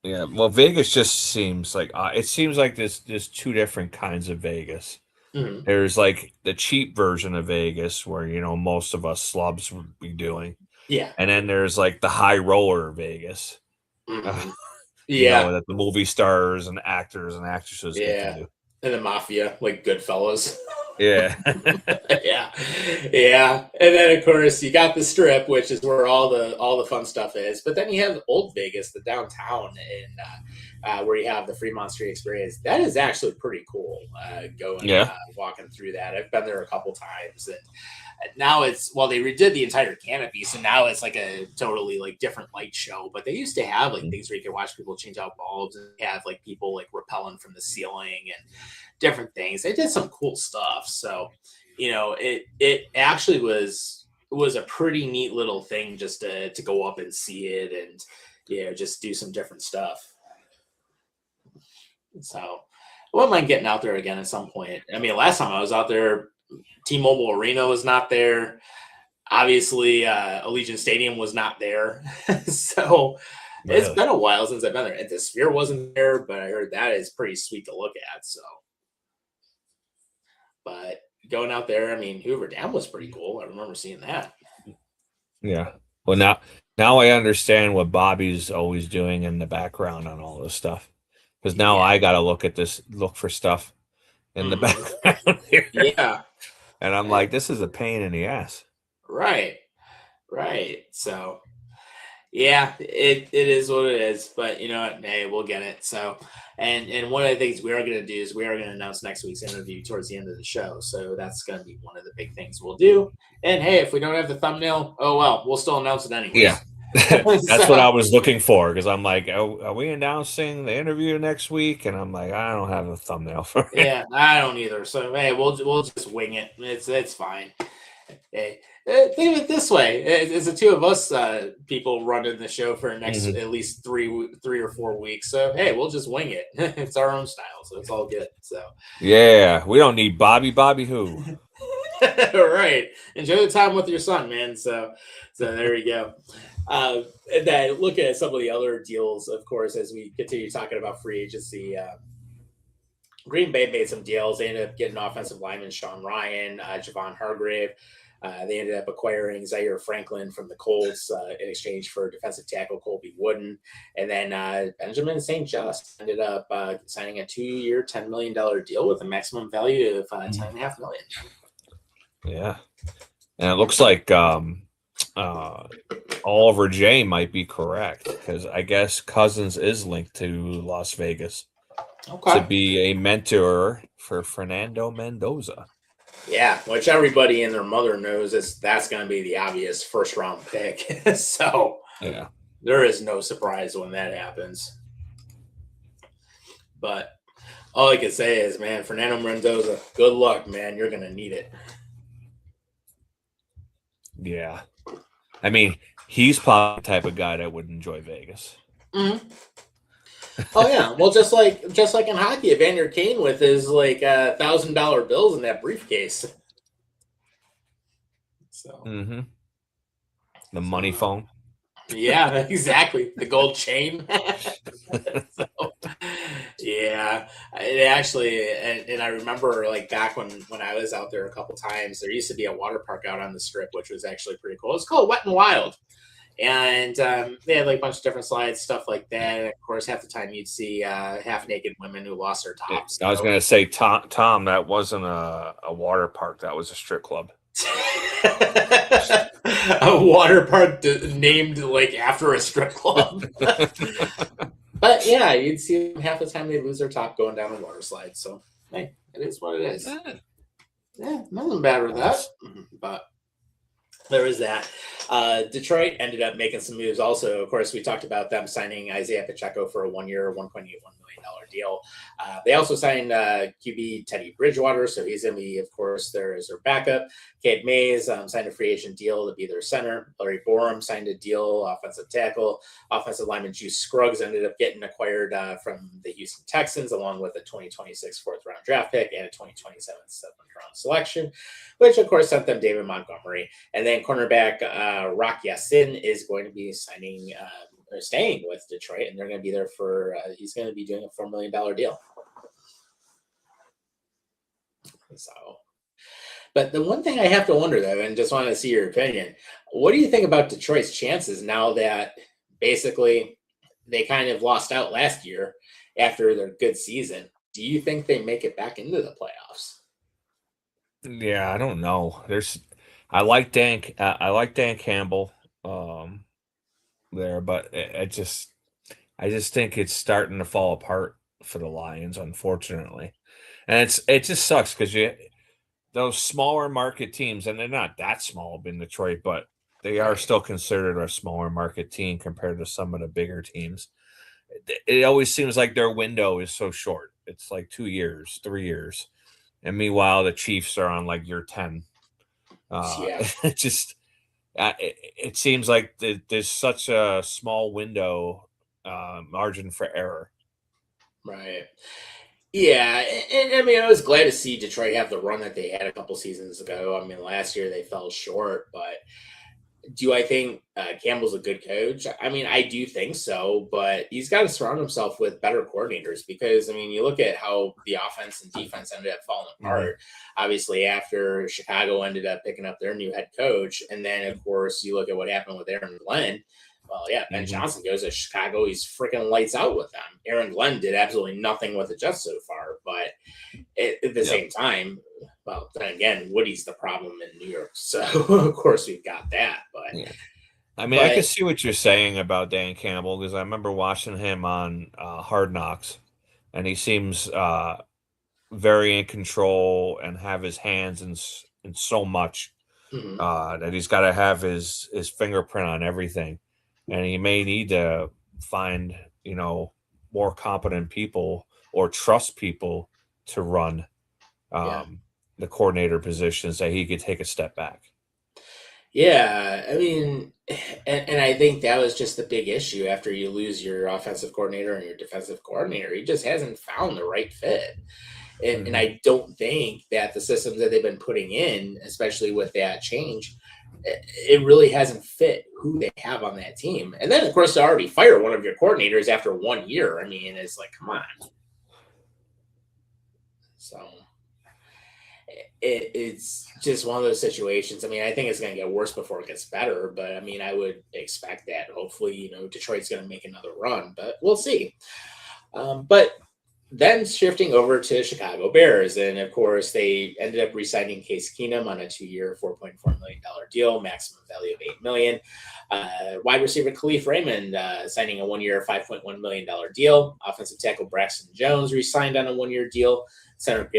Yeah, well, Vegas just seems like it seems like there's two different kinds of Vegas. mhm. There's like the cheap version of Vegas where most of us slubs would be doing, Yeah. and then there's like the high roller Vegas, Mhm. Yeah. that the movie stars and actors and actresses get to Yeah. do. And the mafia, like Goodfellas. Yeah. Yeah. Yeah. And then of course you got the strip, which is where all the fun stuff is. But then you have Old Vegas, the downtown, and where you have the Fremont Street Experience. That is actually pretty cool. Going Yeah. walking through that. I've been there a couple times, and now they redid the entire canopy, so now it's like a totally like different light show. But they used to have like things where you could watch people change out bulbs and have like people like rappelling from the ceiling and different things. They did some cool stuff. So, it actually was a pretty neat little thing just to go up and see it and just do some different stuff. So I wouldn't mind getting out there again at some point. I mean, last time I was out there, T-Mobile Arena was not there. Obviously, Allegiant Stadium was not there. So it's Really? been a while since I've been there. And the Sphere wasn't there, but I heard that is pretty sweet to look at. So, but going out there, I mean, Hoover Dam was pretty cool. I remember seeing that. Yeah. Well, now I understand what Bobby's always doing in the background on all this stuff. Because now Yeah. I got to look for stuff in the background here. Yeah. And I'm like, this is a pain in the ass. Right. So, yeah, it is what it is. But you know what? Hey, we'll get it. So, and one of the things we are going to do is we are going to announce next week's interview towards the end of the show. So that's going to be one of the big things we'll do. And hey, if we don't have the thumbnail, oh well, we'll still announce it anyway. Yeah. That's what I was looking for, because I'm like, are we announcing the interview next week? And I'm like, I don't have a thumbnail for it. Yeah, I don't either. So hey, we'll just wing it. It's fine. Hey, think of it this way: it's the two of us people running the show for the next at least 3 or 4 weeks. So hey, we'll just wing it. It's our own style, so it's all good. So yeah, we don't need Bobby who. Right. Enjoy the time with your son, man. So there you go. And then look at some of the other deals, of course, as we continue talking about free agency. Green Bay made some deals. They ended up getting offensive lineman Sean Ryan, Javon Hargrave. They ended up acquiring Zaire Franklin from the Colts in exchange for defensive tackle Colby Wooden. And then Benjamin St. Just ended up signing a 2-year, $10 million deal with a maximum value of $10.5 million. Yeah. And it looks like Oliver J might be correct, because I guess Cousins is linked to Las Vegas to be a mentor for Fernando Mendoza. Yeah, which everybody and their mother knows that's going to be the obvious first round pick. So yeah, there is no surprise when that happens. But all I can say is, man, Fernando Mendoza, good luck, man. You're going to need it. Yeah. I mean, he's probably the type of guy that would enjoy Vegas. Mm-hmm. Oh yeah, well, just like in hockey, Evander Kane with his like $1,000 bills in that briefcase. So the money phone. Yeah, exactly. The gold chain. So, yeah, it actually, and I remember like back when I was out there a couple times, there used to be a water park out on the Strip, which was actually pretty cool. It's called Wet and Wild. And they had like a bunch of different slides, stuff like that. And of course, half the time you'd see half-naked women who lost their tops. I was going to say, Tom, that wasn't a water park. That was a strip club. A water park named like after a strip club. But yeah, you'd see them half the time they lose their top going down a water slide. So hey, it is what it is. Yeah, nothing bad with that. But there is that. Detroit ended up making some moves also. Of course, we talked about them signing Isaiah Pacheco for a 1-year, $1.81 million deal. They also signed QB Teddy Bridgewater, so he's going to be, of course, their backup. Cade Mays signed a free agent deal to be their center. Larry Borum signed a deal, offensive tackle. Offensive lineman Juice Scruggs ended up getting acquired from the Houston Texans, along with a 2026 fourth-round draft pick and a 2027 seventh-round selection, which, of course, sent them David Montgomery. And then cornerback Rock Yassin is going to be signing or staying with Detroit, and they're going to be there for. He's going to be doing a $4 million deal. So, but the one thing I have to wonder though, and just want to see your opinion, what do you think about Detroit's chances now that basically they kind of lost out last year after their good season? Do you think they make it back into the playoffs? Yeah, I don't know. I like Dan Campbell there, but I just think it's starting to fall apart for the Lions, unfortunately. And it just sucks because those smaller market teams, and they're not that small in Detroit, but they are still considered a smaller market team compared to some of the bigger teams. It always seems like their window is so short. It's like 2 years, 3 years. And meanwhile, the Chiefs are on like year 10. It seems like there's such a small window margin for error. Right. Yeah, and I mean, I was glad to see Detroit have the run that they had a couple seasons ago. I mean, last year they fell short, but do I think Campbell's a good coach? I mean, I do think so, but he's got to surround himself with better coordinators because, I mean, you look at how the offense and defense ended up falling apart. Obviously, after Chicago ended up picking up their new head coach, and then, of course, you look at what happened with Aaron Glenn. Well, yeah, Ben Johnson goes to Chicago. He's freaking lights out with them. Aaron Glenn did absolutely nothing with it just so far. But at the same time, well, then again, Woody's the problem in New York. So, of course, we've got that. But I mean, I can see what you're saying about Dan Campbell because I remember watching him on Hard Knocks, and he seems very in control and have his hands in so much that he's got to have his fingerprint on everything. And he may need to find, more competent people or trust people to run the coordinator positions that he could take a step back. Yeah, I mean, and I think that was just the big issue after you lose your offensive coordinator and your defensive coordinator. He just hasn't found the right fit. And I don't think that the systems that they've been putting in, especially with that change, it really hasn't fit who they have on that team. And then, of course, to already fire one of your coordinators after 1 year. I mean, it's like, come on. So it's just one of those situations. I mean, I think it's going to get worse before it gets better. But, I mean, I would expect that. Hopefully, Detroit's going to make another run. But we'll see. But then shifting over to Chicago Bears, and of course, they ended up re-signing Case Keenum on a 2-year, $4.4 million deal, maximum value of $8 million. Wide receiver Khalif Raymond signing a 1-year, $5.1 million deal. Offensive tackle Braxton Jones re-signed on a 1-year deal. Center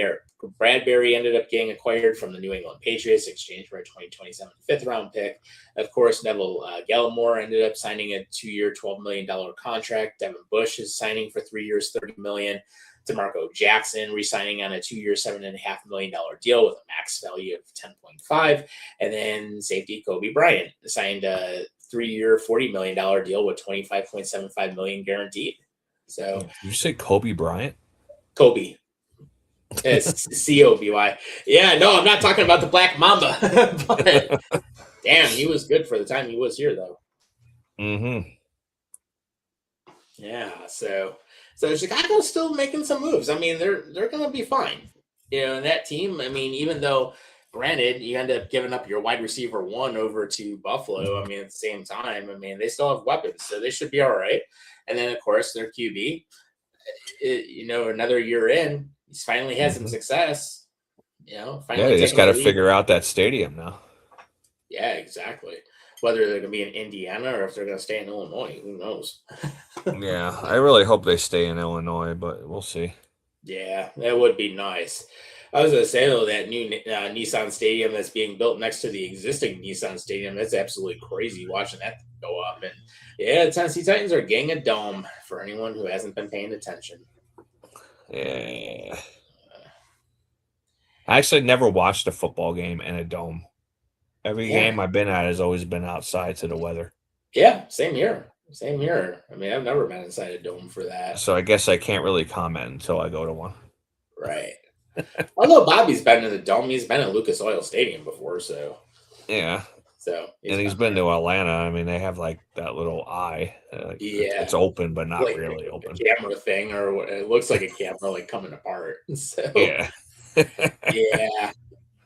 Bradbury ended up getting acquired from the New England Patriots, exchanged for a 2027 fifth-round pick. Of course, Neville Gallimore ended up signing a 2-year, $12 million contract. Devin Bush is signing for 3 years, $30 million. DeMarco Jackson re-signing on a 2-year, $7.5 million deal with a max value of 10.5. And then safety Kobe Bryant signed a 3-year, $40 million deal with $25.75 million guaranteed. So, did you say Kobe Bryant? Kobe. It's Coby. Yeah, no, I'm not talking about the Black Mamba. But damn, he was good for the time he was here, though. Yeah, so Chicago's still making some moves. I mean, they're going to be fine. And that team, I mean, even though, granted, you end up giving up your wide receiver 1 over to Buffalo, I mean, at the same time, I mean, they still have weapons, so they should be all right. And then, of course, their QB, another year in, he's finally had some success. They just got to figure out that stadium now. Yeah, exactly. Whether they're going to be in Indiana or if they're going to stay in Illinois, who knows? Yeah, I really hope they stay in Illinois, but we'll see. Yeah, that would be nice. I was going to say, though, that new Nissan Stadium that's being built next to the existing Nissan Stadium, that's absolutely crazy watching that go up. And, yeah, the Tennessee Titans are getting a dome for anyone who hasn't been paying attention. Yeah. I actually never watched a football game in a dome. Every game I've been at has always been outside to the weather. Yeah, same here. Same here. I mean, I've never been inside a dome for that. So I guess I can't really comment until I go to one. Right. Although Bobby's been in the dome, he's been at Lucas Oil Stadium before, so. Yeah. So And he's been to Atlanta. I mean, they have like that little eye. It's open, but not like really a open. camera thing, or it looks like a camera like coming apart. So Yeah. yeah.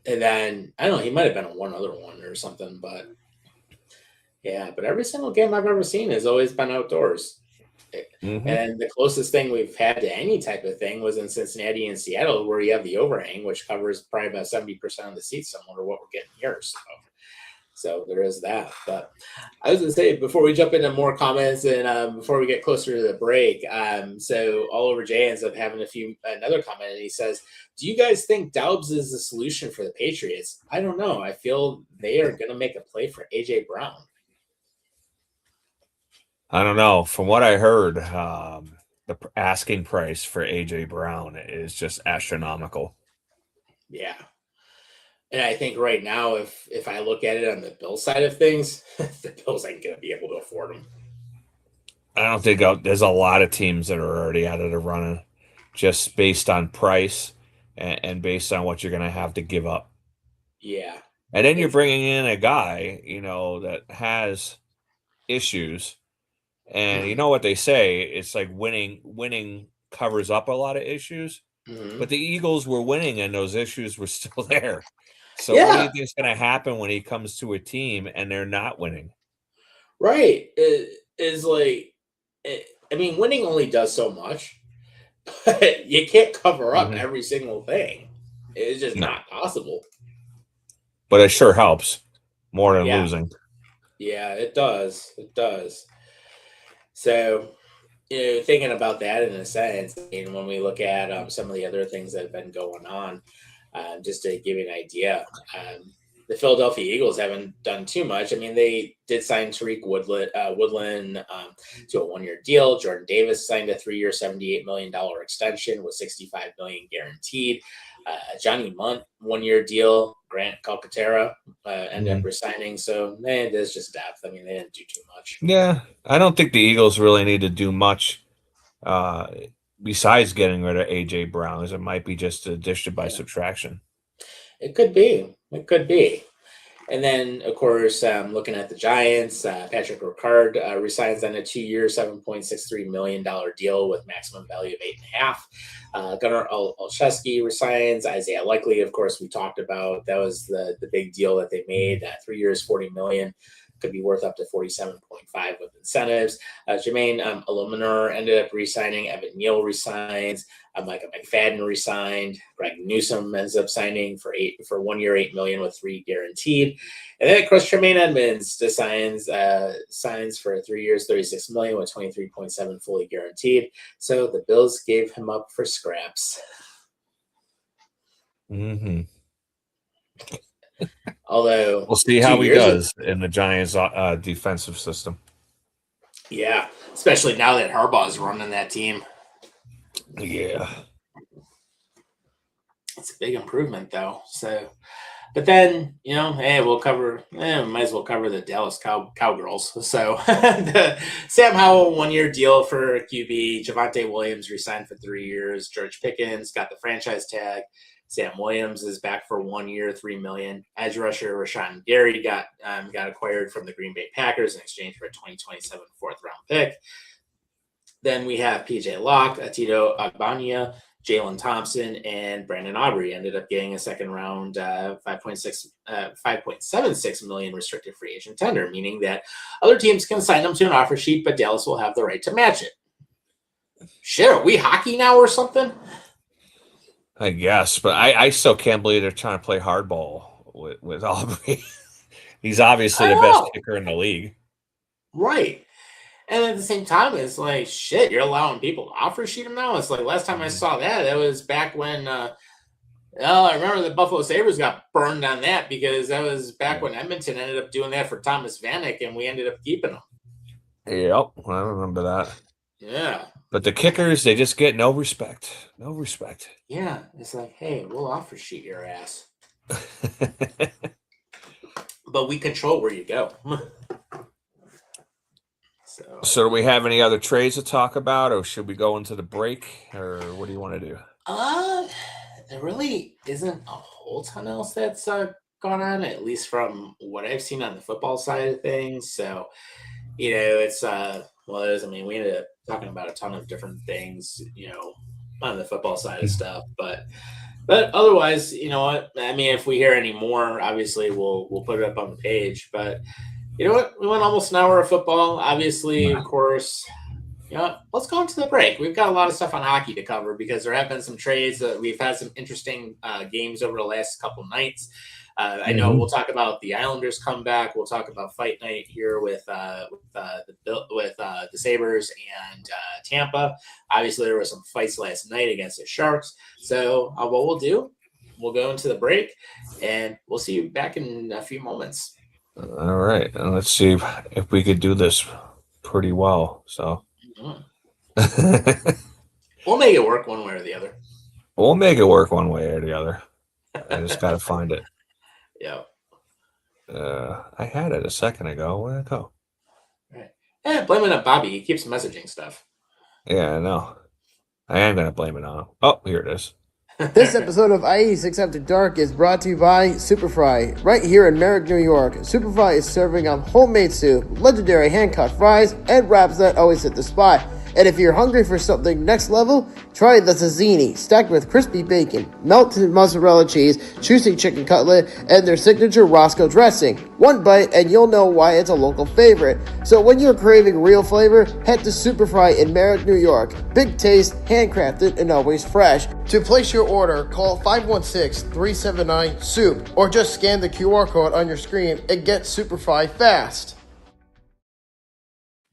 And then I don't know, he might have been on one other one or something, but yeah, but every single game I've ever seen has always been outdoors. Mm-hmm. And the closest thing we've had to any type of thing was in Cincinnati and Seattle, where you have the overhang, which covers probably about 70% of the seats, similar to what we're getting here. So there is that. But I was going to say, before we jump into more comments and before we get closer to the break, so All Over Jay ends up having another comment, and he says, do you guys think Doubs is the solution for the Patriots? I don't know. I feel they are going to make a play for A.J. Brown. I don't know. From what I heard, the asking price for A.J. Brown is just astronomical. Yeah. And I think right now, if I look at it on the Bills side of things, the Bills ain't going to be able to afford him. I don't think there's a lot of teams that are already out of the running just based on price and based on what you're going to have to give up. Yeah. And then you're bringing in a guy, that has issues. And you know what they say? It's like winning covers up a lot of issues. Mm-hmm. But the Eagles were winning and those issues were still there. So what do you think is going to happen when he comes to a team and they're not winning? Right. It is like, I mean, winning only does so much, but you can't cover up every single thing. It's just not possible. But it sure helps more than losing. Yeah, it does. It does. So, thinking about that in a sense, when we look at some of the other things that have been going on, just to give you an idea, the Philadelphia Eagles haven't done too much. I mean, they did sign Tariq Woodland to a one-year deal. Jordan Davis signed a 3-year, $78 million extension with $65 million guaranteed. Johnny Munt, 1-year deal. Grant Calcaterra ended up resigning. So, there's just depth. I mean, they didn't do too much. Yeah, I don't think the Eagles really need to do much besides getting rid of A.J. Brown. It might be just addition by subtraction. It could be. It could be. And then, of course, looking at the Giants, Patrick Ricard resigns on a 2-year, $7.63 million deal with maximum value of $8.5. Gunnar Olszewski resigns. Isaiah Likely, of course, we talked about. That was the big deal that they made. 3 years, $40 million. Could be worth up to 47.5 with incentives. Jermaine Illuminor ended up resigning. Evan Neal resigns. Micah McFadden resigned. Greg Newsome ends up signing for 1 year, $8 million with 3 guaranteed. And then, of course, Tremaine Edmonds signs for 3 years, $36 million with 23.7 fully guaranteed. So the Bills gave him up for scraps. Mm-hmm. Although we'll see how he does in the Giants' defensive system. Yeah, especially now that Harbaugh is running that team. Yeah, it's a big improvement, though. So, but then we'll cover. Might as well cover the Dallas Cowgirls. So, the Sam Howell 1-year deal for QB. Javonte Williams resigned for 3 years. George Pickens got the franchise tag. Sam Williams is back for 1 year, $3 million. Edge rusher Rashawn Gary got acquired from the Green Bay Packers in exchange for a 2027 4th-round pick. Then we have PJ Locke, Tito Agbania, Jalen Thompson, and Brandon Aubrey ended up getting a second-round $5.76 million restricted free agent tender, meaning that other teams can sign them to an offer sheet, but Dallas will have the right to match it. Shit, are we hockey now or something? I guess, but I still can't believe they're trying to play hardball with Aubrey. He's obviously the best kicker in the league. Right. And at the same time, it's like, shit, you're allowing people to offer sheet him now? It's like last time I saw that was back when, I remember the Buffalo Sabres got burned on that because that was back when Edmonton ended up doing that for Thomas Vanek and we ended up keeping him. Yep, I remember that. Yeah. But the kickers, they just get no respect. No respect. Yeah. It's like, hey, we'll offer sheet your ass. But we control where you go. So do we have any other trades to talk about, or should we go into the break, or what do you want to do? There really isn't a whole ton else that's going on, at least from what I've seen on the football side of things. So, it's well, it is. I mean, we ended up talking about a ton of different things, on the football side of stuff, but otherwise, you know what? I mean, if we hear any more, obviously we'll put it up on the page. But you know what? We went almost an hour of football. Obviously, of course. Let's go into the break. We've got a lot of stuff on hockey to cover because there have been some trades. We've had some interesting games over the last couple nights. I know we'll talk about the Islanders comeback. We'll talk about fight night here with the Sabres and Tampa. Obviously, there were some fights last night against the Sharks. So what we'll do, we'll go into the break, and we'll see you back in a few moments. All right. And let's see if we could do this pretty well. So we'll make it work one way or the other. We'll make it work one way or the other. I just got to find it. Yeah. I had it a second ago. Where'd it go? Right. Blame it on Bobby. He keeps messaging stuff. Yeah, I know. I am going to blame it on him. Oh, here it is. This episode of I-86 After Dark is brought to you by Superfry, right here in Merrick, New York. Superfry is serving up homemade soup, legendary hand-cut fries, and wraps that always hit the spot. And if you're hungry for something next level, try the Zazzini, stacked with crispy bacon, melted mozzarella cheese, juicy chicken cutlet, and their signature Roscoe dressing. One bite and you'll know why it's a local favorite. So when you're craving real flavor, head to Superfry in Merrick, New York. Big taste, handcrafted, and always fresh. To place your order, call 516-379-SOUP or just scan the QR code on your screen and get Superfry fast.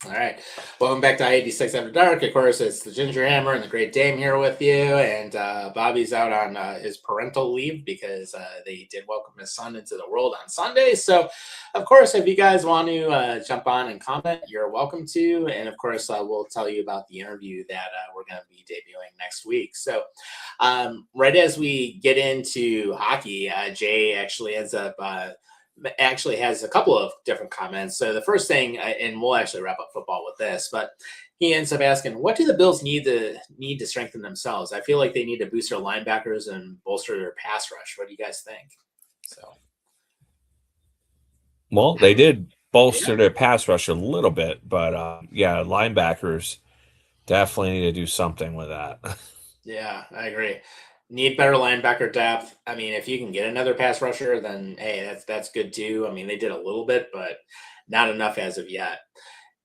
All right. Welcome back to I-86 After Dark. Of course, it's the Ginger Hammer and the Great Dame here with you. And Bobby's out on his parental leave because they did welcome his son into the world on Sunday. So, of course, if you guys want to jump on and comment, you're welcome to. And, of course, we'll tell you about the interview that we're going to be debuting next week. So, right as we get into hockey, Jay actually ends up has a couple of different comments. So the first thing, and we'll actually wrap up football with this, but he ends up asking, what do the Bills need to strengthen themselves? I feel like they need to boost their linebackers and bolster their pass rush. What do you guys think? Well, they did bolster their pass rush a little bit, but linebackers definitely need to do something with that. Yeah, I agree. Need better linebacker depth. I mean, if you can get another pass rusher, then hey, that's good too. I mean, they did a little bit, but not enough as of yet.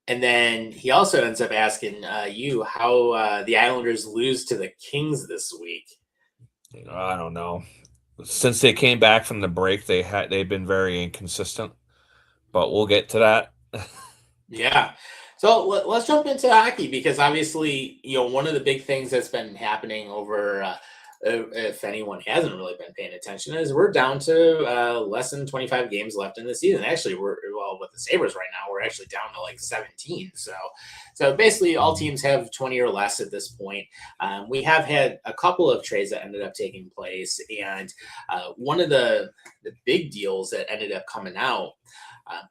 And then he also ends up asking you how the Islanders lose to the Kings this week. I don't know. Since they came back from the break, they've been very inconsistent, but we'll get to that. Yeah. So let's jump into hockey because obviously, one of the big things that's been happening over if anyone hasn't really been paying attention, is we're down to less than 25 games left in the season. Actually, with the Sabres right now, we're actually down to like 17. So basically all teams have 20 or less at this point. We have had a couple of trades that ended up taking place. And one of the big deals that ended up coming out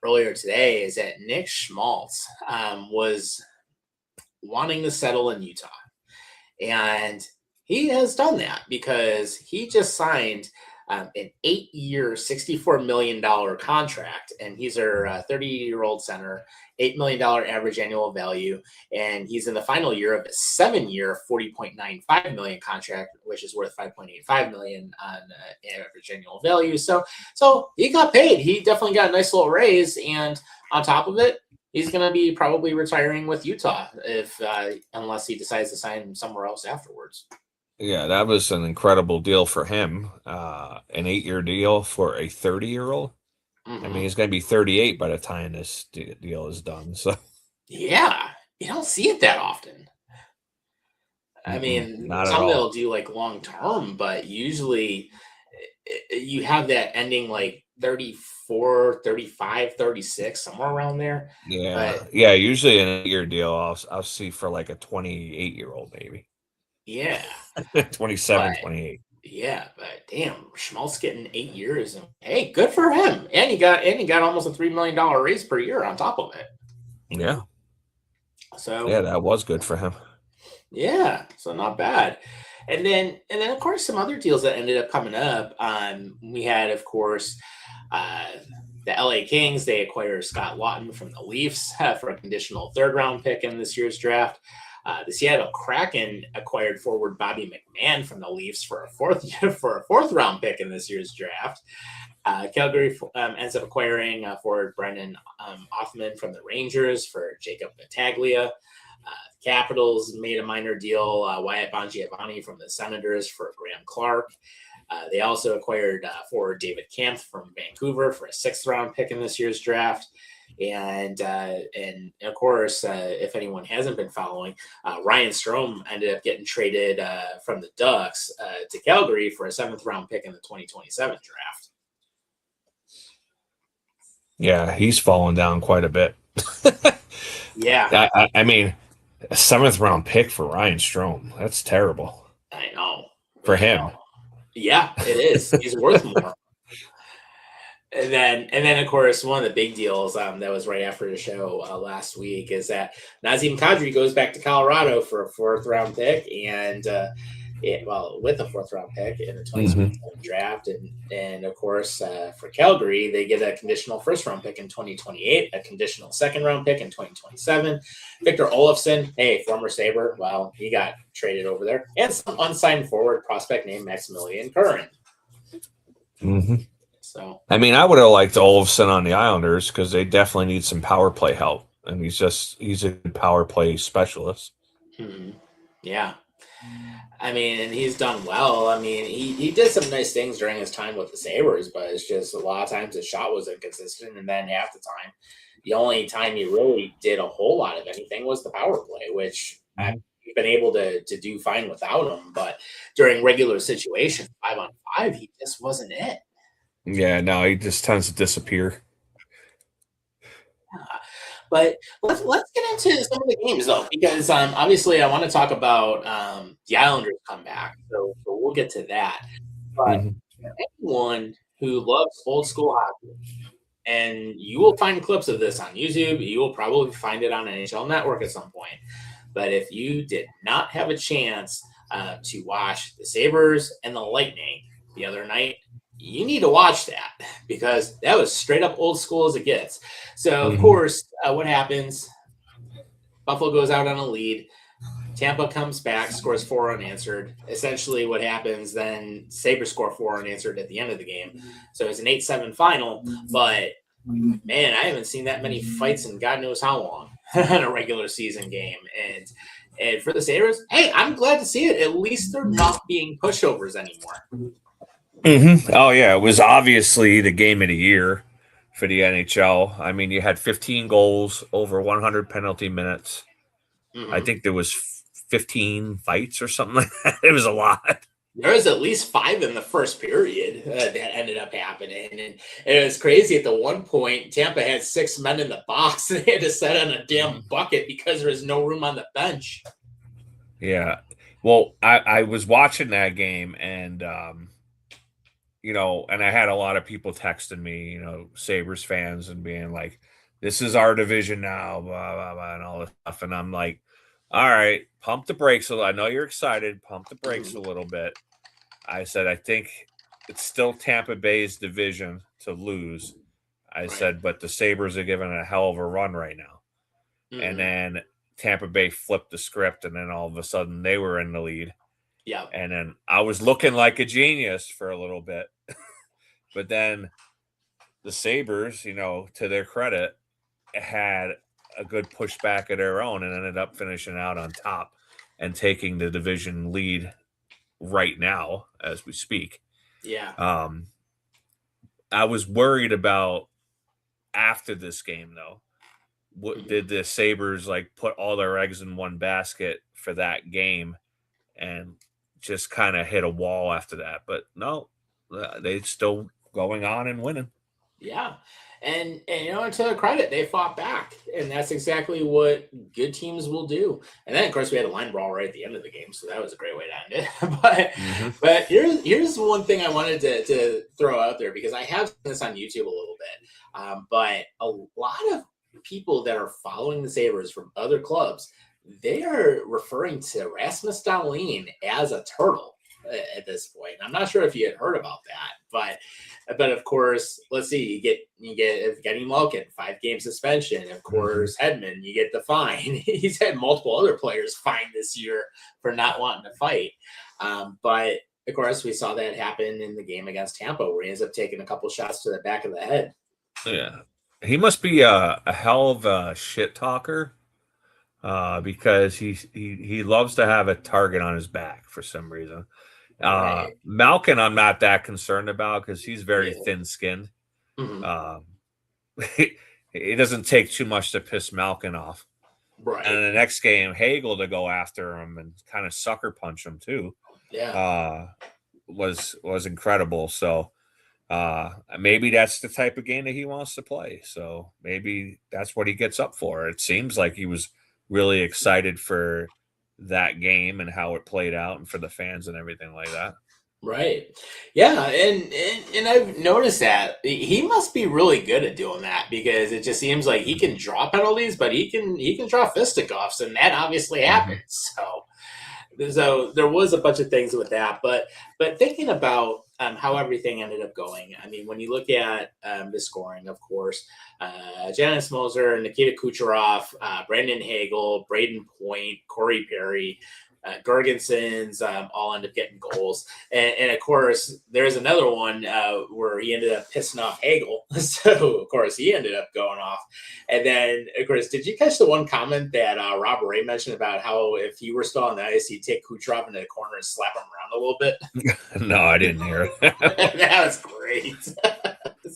earlier today is that Nick Schmaltz was wanting to settle in Utah. And he has done that because he just signed an 8-year, $64 million contract, and he's our 30-year-old center, $8 million average annual value, and he's in the final year of a 7-year, $40.95 million contract, which is worth $5.85 million on average annual value. So he got paid. He definitely got a nice little raise, and on top of it, he's going to be probably retiring with Utah unless he decides to sign somewhere else afterwards. Yeah, that was an incredible deal for him. An 8-year deal for a 30-year-old. Mm-hmm. I mean, he's going to be 38 by the time this deal is done. So, yeah, you don't see it that often. I mean, some they'll do like long term, but usually you have that ending like 34, 35, 36, somewhere around there. Yeah, yeah. Usually an 8-year deal, I'll see for like a 28-year-old maybe. Yeah. 27, 28. Yeah, but damn, Schmaltz getting 8 years. And hey, good for him. And he got almost a $3 million raise per year on top of it. Yeah. So yeah, that was good for him. Yeah, so not bad. And then of course some other deals that ended up coming up. We had of course uh, the LA Kings. They acquired Scott Lawton from the Leafs for a conditional third round pick in this year's draft. The Seattle Kraken acquired forward Bobby McMahon from the Leafs for a fourth round pick in this year's draft. Calgary ends up acquiring forward Brendan Othman from the Rangers for Jacob Battaglia. Capitals made a minor deal, Wyatt Bongiovanni from the Senators for Graham Clark. They also acquired forward David Kampf from Vancouver for a sixth round pick in this year's draft. And of course, if anyone hasn't been following, Ryan Strome ended up getting traded from the Ducks to Calgary for a seventh round pick in the 2027 draft. Yeah, he's fallen down quite a bit. Yeah, I mean, a seventh round pick for Ryan Strome. That's terrible I know. for him. Yeah, it is. He's worth more. And then, of course, one of the big deals that was right after the show last week is that Nazem Kadri goes back to Colorado for a fourth round pick, and with a fourth round pick in the 2027 draft, and of course for Calgary they get a conditional first round pick in 2028, a conditional second round pick in 2027. Victor Olofsson, hey, former Sabre, well, he got traded over there, and some unsigned forward prospect named Maximilian Curran. Mm-hmm. So, I mean, I would have liked Olofsson on the Islanders because they definitely need some power play help, and he's a good power play specialist. Yeah. I mean, and he's done well. I mean, he did some nice things during his time with the Sabres, but it's just a lot of times his shot was inconsistent, and then half the time, the only time he really did a whole lot of anything was the power play, which I've been able to do fine without him. But during regular situations, 5-on-5, he just wasn't it. Yeah, no, he just tends to disappear. But let's get into some of the games though, because obviously I want to talk about the Islanders comeback, so we'll get to that. But anyone who loves old school hockey, and you will find clips of this on YouTube, you will probably find it on NHL Network at some point. But if you did not have a chance to watch the Sabres and the Lightning the other night, you need to watch that because that was straight up old school as it gets. So, of course, what happens? Buffalo goes out on a lead. Tampa comes back, scores 4 unanswered. Essentially what happens, then Sabres score 4 unanswered at the end of the game. So it's an 8-7 final. But, man, I haven't seen that many fights in God knows how long in a regular season game. And for the Sabres, hey, I'm glad to see it. At least they're not being pushovers anymore. Oh, yeah. It was obviously the game of the year for the NHL. I mean, you had 15 goals, over 100 penalty minutes. I think there was 15 fights or something like that. It was a lot. There was at least 5 in the first period that ended up happening. And it was crazy. At the one point, Tampa had 6 men in the box. And they had to set on a damn bucket because there was no room on the bench. Yeah. Well, I was watching that game and and I had a lot of people texting me, Sabres fans and being like, this is our division now, blah, blah, blah, and all this stuff. And I'm like, all right, pump the brakes a little. I know you're excited. Pump the brakes a little bit. I said, I think it's still Tampa Bay's division to lose. I said, but the Sabres are giving a hell of a run right now. And then Tampa Bay flipped the script, and then all of a sudden they were in the lead. Yeah. And then I was looking like a genius for a little bit. But then the Sabres, to their credit, had a good pushback of their own and ended up finishing out on top and taking the division lead right now as we speak. Yeah. I was worried about after this game, though. What did the Sabres put all their eggs in one basket for that game and just kind of hit a wall after that? But no, they still going on and winning. Yeah. And to their credit, they fought back. And that's exactly what good teams will do. And then, of course, we had a line brawl right at the end of the game. So that was a great way to end it. But here's one thing I wanted to throw out there, because I have seen this on YouTube a little bit. But a lot of people that are following the Sabres from other clubs they are referring to Rasmus Dahlin as a turtle at this point. I'm not sure if you had heard about that, but of course, let's see, you get Evgeny Malkin, 5-game suspension. Of course, Hedman, you get the fine. He's had multiple other players fined this year for not wanting to fight. But of course, we saw that happen in the game against Tampa, where he ends up taking a couple shots to the back of the head. Yeah, he must be a hell of a shit talker, because he loves to have a target on his back for some reason. Right. Malkin, I'm not that concerned about because he's very thin-skinned. It doesn't take too much to piss Malkin off. Right. And in the next game, Hagel to go after him and kind of sucker punch him too. Yeah. Was incredible. So maybe that's the type of game that he wants to play. So maybe that's what he gets up for. It seems like he was really excited for that game and how it played out and for the fans and everything like that. Right. Yeah, and I've noticed that he must be really good at doing that, because it just seems like he can draw penalties, but he can draw fisticuffs, and that obviously happens. So there was a bunch of things with that, but thinking about how everything ended up going. I mean, when you look at the scoring, of course, Janice Moser, Nikita Kucherov, Brandon Hagel, Braden Point, Corey Perry, Gergensons all end up getting goals. And of course, there's another one where he ended up pissing off Hagel. So, of course, he ended up going off. And then, of course, did you catch the one comment that Rob Ray mentioned about how if he were still on the ice, he'd take Kucherov into the corner and slap him around a little bit? No, I didn't hear it. That was great.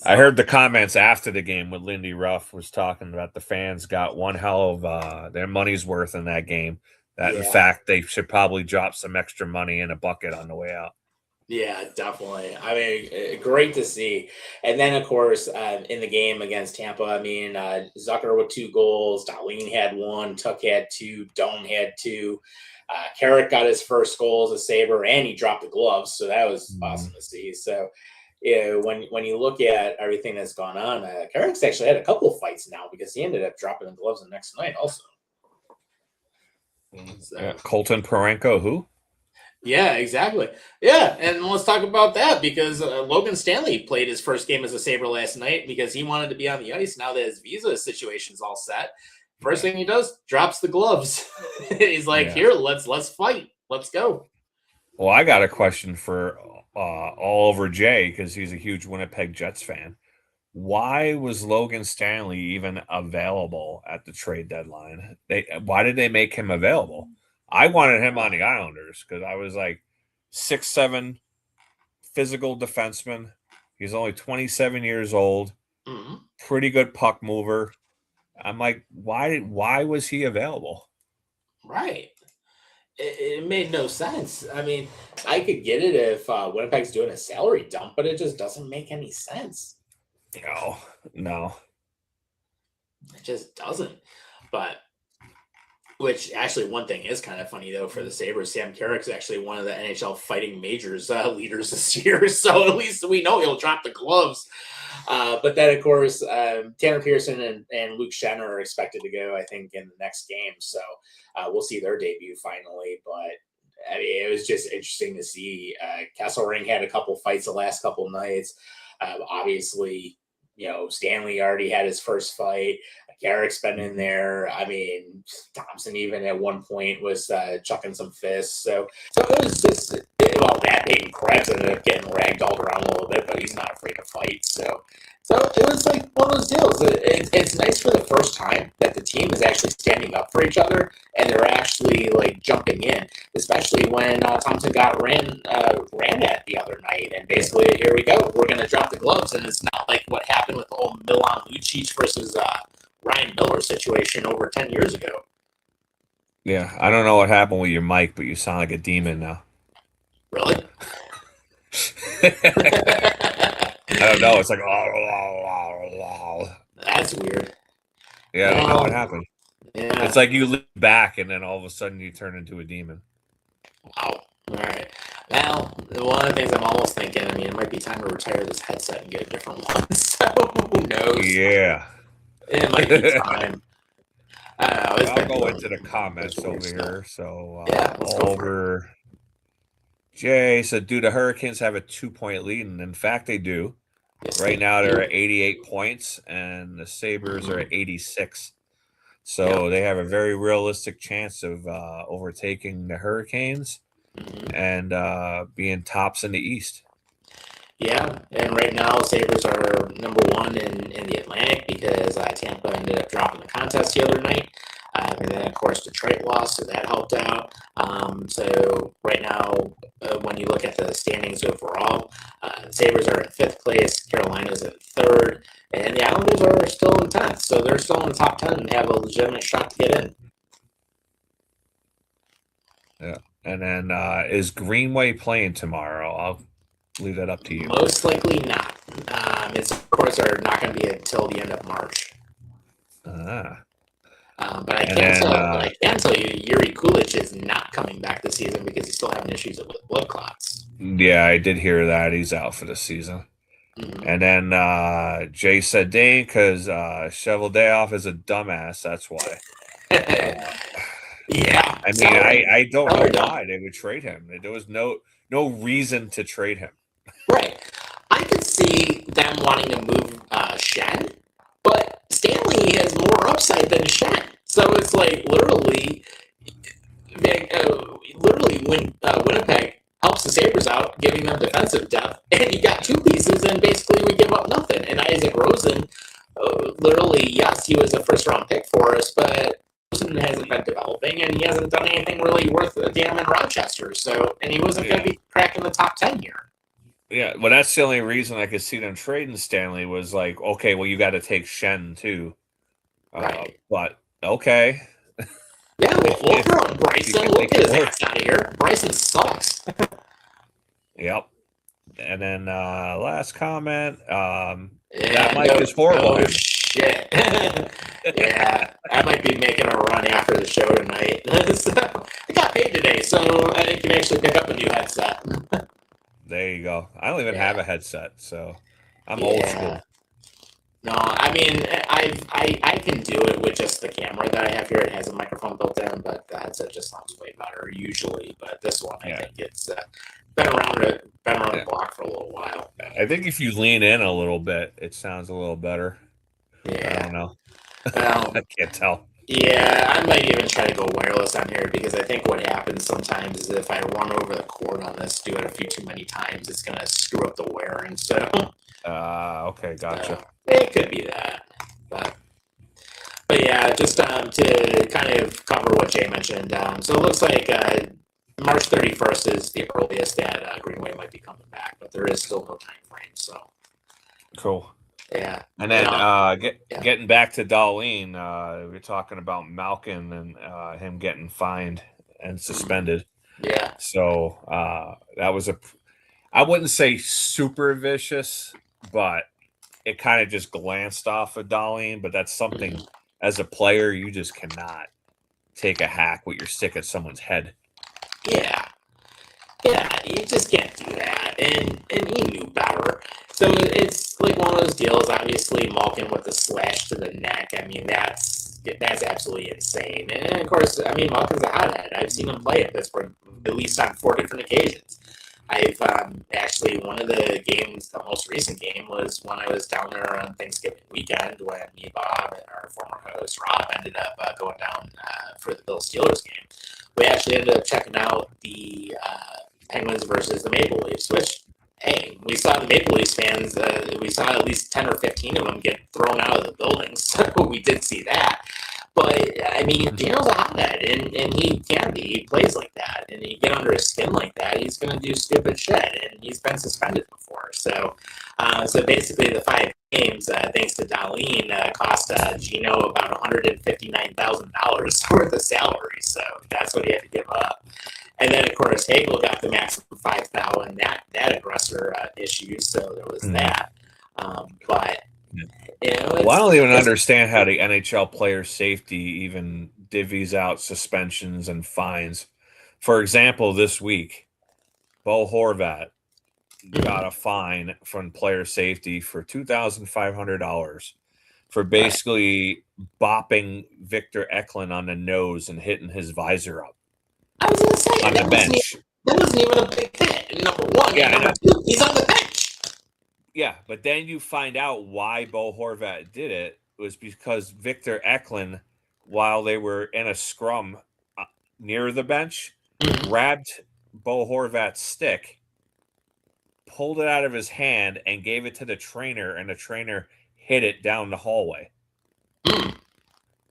I heard the comments after the game when Lindy Ruff was talking about the fans got one hell of their money's worth in that game. That, in fact, they should probably drop some extra money in a bucket on the way out. Yeah, definitely. I mean, great to see. And then, of course, in the game against Tampa, I mean, Zucker with 2 goals, Dahlin had 1, Tuck had 2, Doan had 2. Carrick got his first goal as a Sabre, and he dropped the gloves, so that was awesome to see. So, when you look at everything that's gone on, Carrick's actually had a couple of fights now, because he ended up dropping the gloves the next night also. So. Colton Parenko, who? Yeah, exactly. Yeah, and let's talk about that, because Logan Stanley played his first game as a Sabre last night because he wanted to be on the ice now that his visa situation's all set. First thing he does, drops the gloves. He's like, here, let's fight. Let's go. Well, I got a question for Oliver J, because he's a huge Winnipeg Jets fan. Why was Logan Stanley even available at the trade deadline? Why did they make him available? I wanted him on the Islanders because I was like 6'7", physical defenseman. He's only 27 years old, pretty good puck mover. I'm like, why was he available? Right. It made no sense. I mean, I could get it if Winnipeg's doing a salary dump, but it just doesn't make any sense. No. It just doesn't. But, which actually one thing is kind of funny, though, for the Sabres. Sam Carrick's actually one of the NHL Fighting Majors leaders this year. So at least we know he'll drop the gloves. But then, of course, Tanner Pearson and Luke Schenn are expected to go, I think, in the next game. So we'll see their debut finally. But I mean, it was just interesting to see. Kesselring had a couple fights the last couple nights. Obviously, Stanley already had his first fight. Garrick's been in there. I mean, Thompson even at one point was chucking some fists. So it was just, that Peyton Krebs ended up getting ragdolled around a little bit, but he's not afraid to fight. So it was like one of those deals. It's nice for the first time that the team is actually standing up for each other, and they're actually like jumping in, especially when Thompson got ran at the other night. And basically, here we go. We're going to drop the gloves, and it's not like what happened with the old Milan Lucic versus Ryan Miller situation over 10 years ago. Yeah, I don't know what happened with your mic, but you sound like a demon now. Really? I don't know. It's like, That's weird. Yeah, I don't know what happened. Yeah. It's like you lean back and then all of a sudden you turn into a demon. Wow. All right. Well, one of the things I'm almost thinking, I mean, it might be time to retire this headset and get a different one. So who knows? Yeah. It might be time. it's I'll been go really, into the comments weird over stuff. here. So Yeah, let's go for it. over. Jay said, "Do the Hurricanes have a 2-point lead?" And in fact, they do. Yes, Right they now, they're do. at 88 points, and the Sabres are at 86. Yeah. So they have a very realistic chance of overtaking the Hurricanes Mhm. and being tops in the East. Yeah, and right now Sabres are number one in the Atlantic because Tampa ended up dropping the contest the other night. And then, of course, Detroit lost, so that helped out. So right now, when you look at the standings overall, Sabres are in 5th place, Carolina's in 3rd, and the Islanders are still in 10th. So they're still in the top 10 and have a legitimate shot to get in. Yeah. And then is Greenway playing tomorrow? I'll leave that up to you. Most likely not. It's, of course, are not going to be until the end of March. But I can tell you, Yuri Kulich is not coming back this season because he's still having issues with blood clots. Yeah, I did hear that. He's out for the season. Mhm. And then Jay said, "Dane, because Cheveldayoff is a dumbass. That's why." Yeah. I mean, I don't know why they would trade him. There was no reason to trade him. Right. I could see them wanting to move Shen, but Stanley has more upside than Shen. So it's like literally when Winnipeg helps the Sabres out, giving them defensive depth, and you got 2 pieces, and basically we give up nothing. And Isaac Rosen, literally, yes, he was a first-round pick for us, but Rosen hasn't been developing, and he hasn't done anything really worth a damn in Rochester. So, and he wasn't going to be cracking the top 10 here. Yeah, well, that's the only reason I could see them trading Stanley was like, okay, well, you got to take Shen too. Right. But okay. Yeah, we'll throw in Bryson. We'll get his ass out of here. Bryson sucks. Yep. And then last comment. Yeah, that mic is horrible. Oh, shit. Yeah, I might be making a run after the show tonight. So, I got paid today, so I can actually pick up a new headset. There you go. I don't even have a headset, so I'm old school. No, I mean, I can do it with just the camera that I have here. It has a microphone built in, but the headset just sounds way better usually. But this one, I think it's been around the block for a little while. I think if you lean in a little bit, it sounds a little better. Yeah. I don't know. Well, I can't tell. Yeah, I might even try to go wireless on here because I think what happens sometimes is if I run over the cord on this, do it a few too many times, it's going to screw up the wiring. So, okay, gotcha. It could be that, but yeah, just to kind of cover what Jay mentioned. So it looks like March 31st is the earliest that Greenway might be coming back, but there is still no time frame. So cool. Yeah. And then getting back to Darlene, we're talking about Malkin and him getting fined and suspended. Yeah. So that was I wouldn't say super vicious, but it kind of just glanced off of Darlene. But that's something as a player, you just cannot take a hack with your stick at someone's head. Yeah. Yeah, you just can't do that. And he knew better. So it's like one of those deals, obviously, Malkin with the slash to the neck. I mean, that's absolutely insane. And of course, I mean, Malkin's a hothead. I've seen him play at Pittsburgh at least on 4 different occasions. I've actually, one of the games, the most recent game, was when I was down there on Thanksgiving weekend when me, Bob, and our former host, Rob, ended up going down for the Bills Steelers game. We actually ended up checking out the Penguins versus the Maple Leafs, which, hey, we saw the Maple Leafs fans, we saw at least 10 or 15 of them get thrown out of the building, so we did see that. But, I mean, Daniel's a hothead, and he can be. He plays like that, and you get under his skin like that, he's going to do stupid shit, and he's been suspended before. So basically the 5 games, thanks to Darlene, cost Gino about $159,000 worth of salary, so that's what he had to give up. And then, of course, Hagel got the maximum $5,000 and that aggressor issue, so there was that. But, you know, I don't even understand how the NHL player safety even divvies out suspensions and fines. For example, this week, Bo Horvat got a fine from player safety for $2,500 for basically bopping Victor Eklund on the nose and hitting his visor up I was gonna say on the bench. That wasn't even a big hit. Number one, Yeah, number two, he's on the bench. Yeah, but then you find out why Bo Horvat did it was because Victor Eklund, while they were in a scrum near the bench, grabbed Bo Horvat's stick, pulled it out of his hand, and gave it to the trainer, and the trainer hit it down the hallway.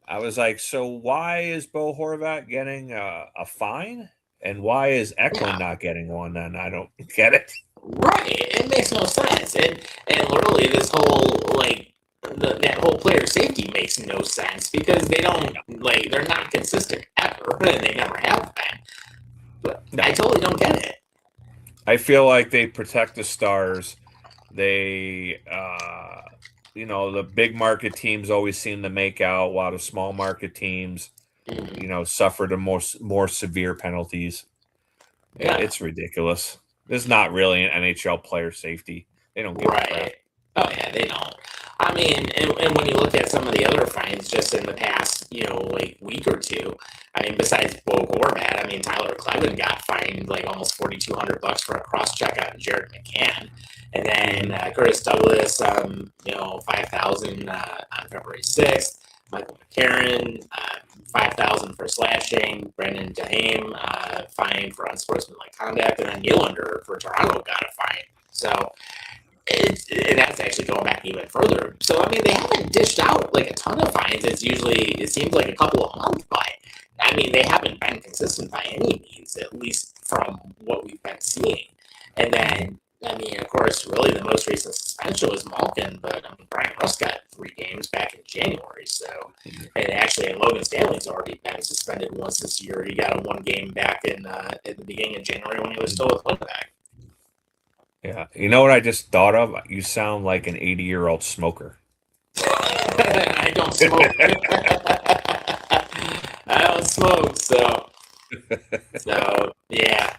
I was like, so why is Bo Horvat getting a fine? And why is Eklund not getting one? Then I don't get it. Right, it makes no sense, and literally this whole that whole player safety makes no sense because they don't they're not consistent ever, and they never have been. But I totally don't get it. I feel like they protect the stars. They, the big market teams always seem to make out, while the small market teams, suffer the more severe penalties. Yeah, it's ridiculous. This is not really an NHL player safety. They don't give a crap. Oh yeah, they don't. I mean, and when you look at some of the other fines just in the past, week or two, I mean, besides Bo Horvat, I mean, Tyler Kleven got fined almost $4,200 for a cross check on Jared McCann, and then Curtis Douglas, $5,000 on February 6th. Michael McCarron, $5,000 for slashing. Brendan Dahame fined for unsportsmanlike conduct, and then Nylander for Toronto got a fine. So. And that's actually going back even further. So, I mean, they haven't dished out a ton of fines. It seems like a couple a month, but I mean, they haven't been consistent by any means, at least from what we've been seeing. And then, I mean, of course, really the most recent suspension was Malkin, but I mean, Brian Rust got 3 games back in January. So, and actually, Logan Stanley's already been suspended once this year. He got a 1 game back at the beginning of January when he was still with Winnipeg. Yeah. You know what I just thought of? You sound like an 80-year-old smoker. I don't smoke. I don't smoke, so yeah,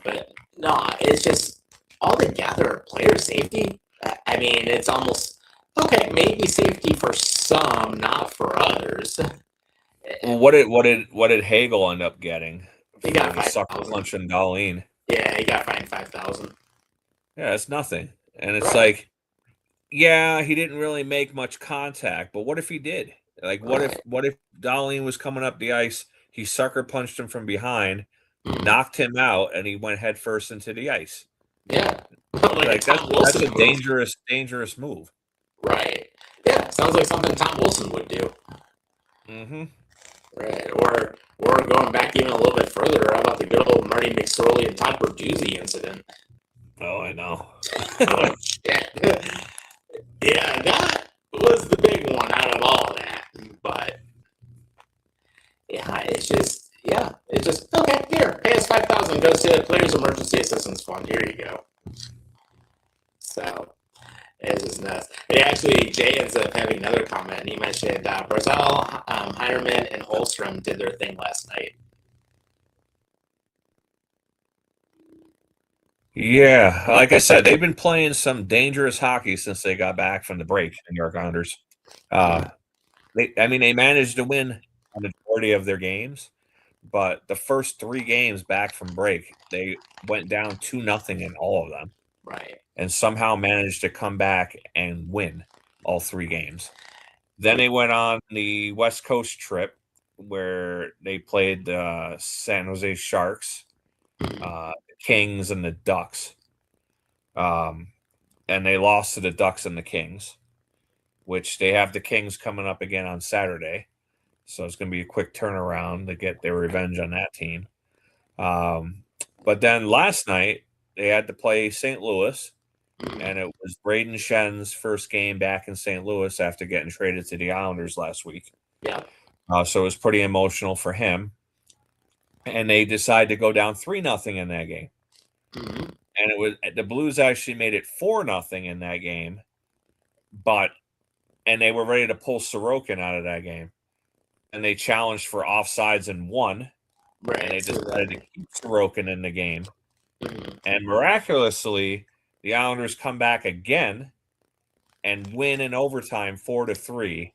but no, it's just altogether player safety. I mean, it's almost okay, maybe safety for some, not for others. Well, what did Hagel end up getting? He got the sucker punch and Darlene. Yeah, he got fined $5,000. Yeah, it's nothing. And it's yeah, he didn't really make much contact, but what if he did? What if Darlene was coming up the ice, he sucker punched him from behind, knocked him out, and he went head first into the ice? Yeah. That's a dangerous move. Right. Yeah, sounds like something Tom Wilson would do. Mm-hmm. Right, or going back even a little bit further, how about the good old Marty McSorley and Todd Bertuzzi incident? Oh, I know. Oh, shit. Yeah, that was the big one out of all of that. But, it's just, okay, here, pay us $5,000, goes to the Players Emergency Assistance Fund. Here you go. So, it's just nuts. Actually, Jay ends up having another comment. He mentioned Barzal, Heinerman, and Holmstrom did their thing last night. Yeah, like I said, they've been playing some dangerous hockey since they got back from the break, the New York Islanders. They managed to win a majority of their games, but the first 3 games back from break, they went down 2-0 in all of them. Right. And somehow managed to come back and win all 3 games. Then they went on the West Coast trip where they played the San Jose Sharks, the Kings, and the Ducks. And they lost to the Ducks and the Kings, which they have the Kings coming up again on Saturday. So it's going to be a quick turnaround to get their revenge on that team. But then last night, they had to play St. Louis, and it was Braden Shen's first game back in St. Louis after getting traded to the Islanders last week. Yeah. So it was pretty emotional for him. And they decided to go down 3-0 in that game. Mm-hmm. And it was the Blues actually made it 4-0 in that game, and they were ready to pull Sorokin out of that game. And they challenged for offsides and won. Right. And they decided to keep Sorokin in the game. Mm-hmm. And miraculously, the Islanders come back again and win in overtime 4-3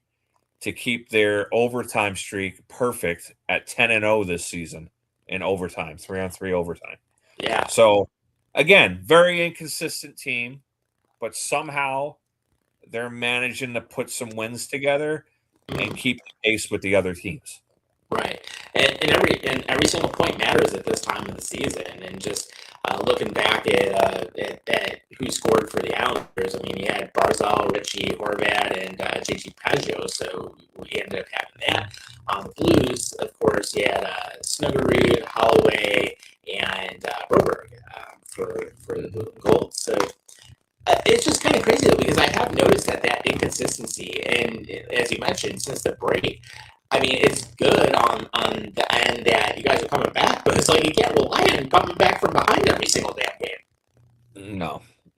to keep their overtime streak perfect at 10-0 this season in overtime, 3-on-3 overtime. Yeah. So again, very inconsistent team, but somehow they're managing to put some wins together and keep the pace with the other teams. Right, and every single point matters at this time of the season. And just looking back at who scored for the Islanders, I mean, you had Barzal, Richie, Horvat, and JG Pageau, so we ended up having that. On the Blues, of course, you had Snuggerud, Holloway, and Broberg for the goals. So it's just kind of crazy though, because I have noticed that inconsistency, and as you mentioned, since the break. I mean, it's good on the end that you guys are coming back, but it's like you can't rely on coming back from behind every single damn game.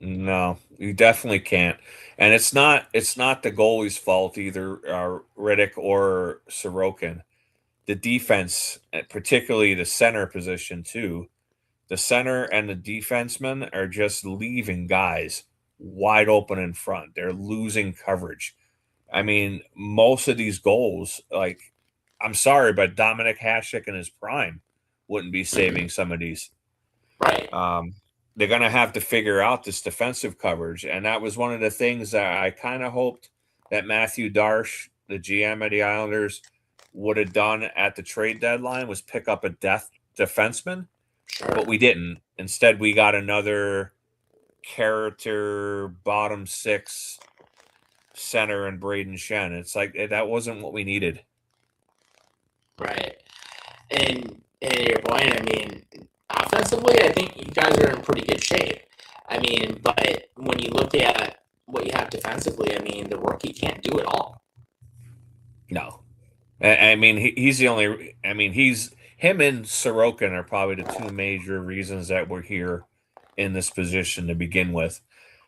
No, you definitely can't. And it's not the goalie's fault either, Riddick or Sorokin. The defense, particularly the center position too, the center and the defensemen are just leaving guys wide open in front. They're losing coverage. I mean, most of these goals, like, I'm sorry, but Dominic Hasek in his prime wouldn't be saving some of these. Right. They're going to have to figure out this defensive coverage. And that was one of the things that I kind of hoped that Matthew Darsh, the GM of the Islanders, would have done at the trade deadline, was pick up a defenseman. Sure. But we didn't. Instead, we got another character bottom six center and Braden Shen. It's like that wasn't what we needed. Right. And your point, I mean, offensively, I think you guys are in pretty good shape. I mean, but when you look at what you have defensively, I mean, the rookie can't do it all. No. I mean, he's the only. I mean, him and Sorokin are probably the two major reasons that we're here in this position to begin with.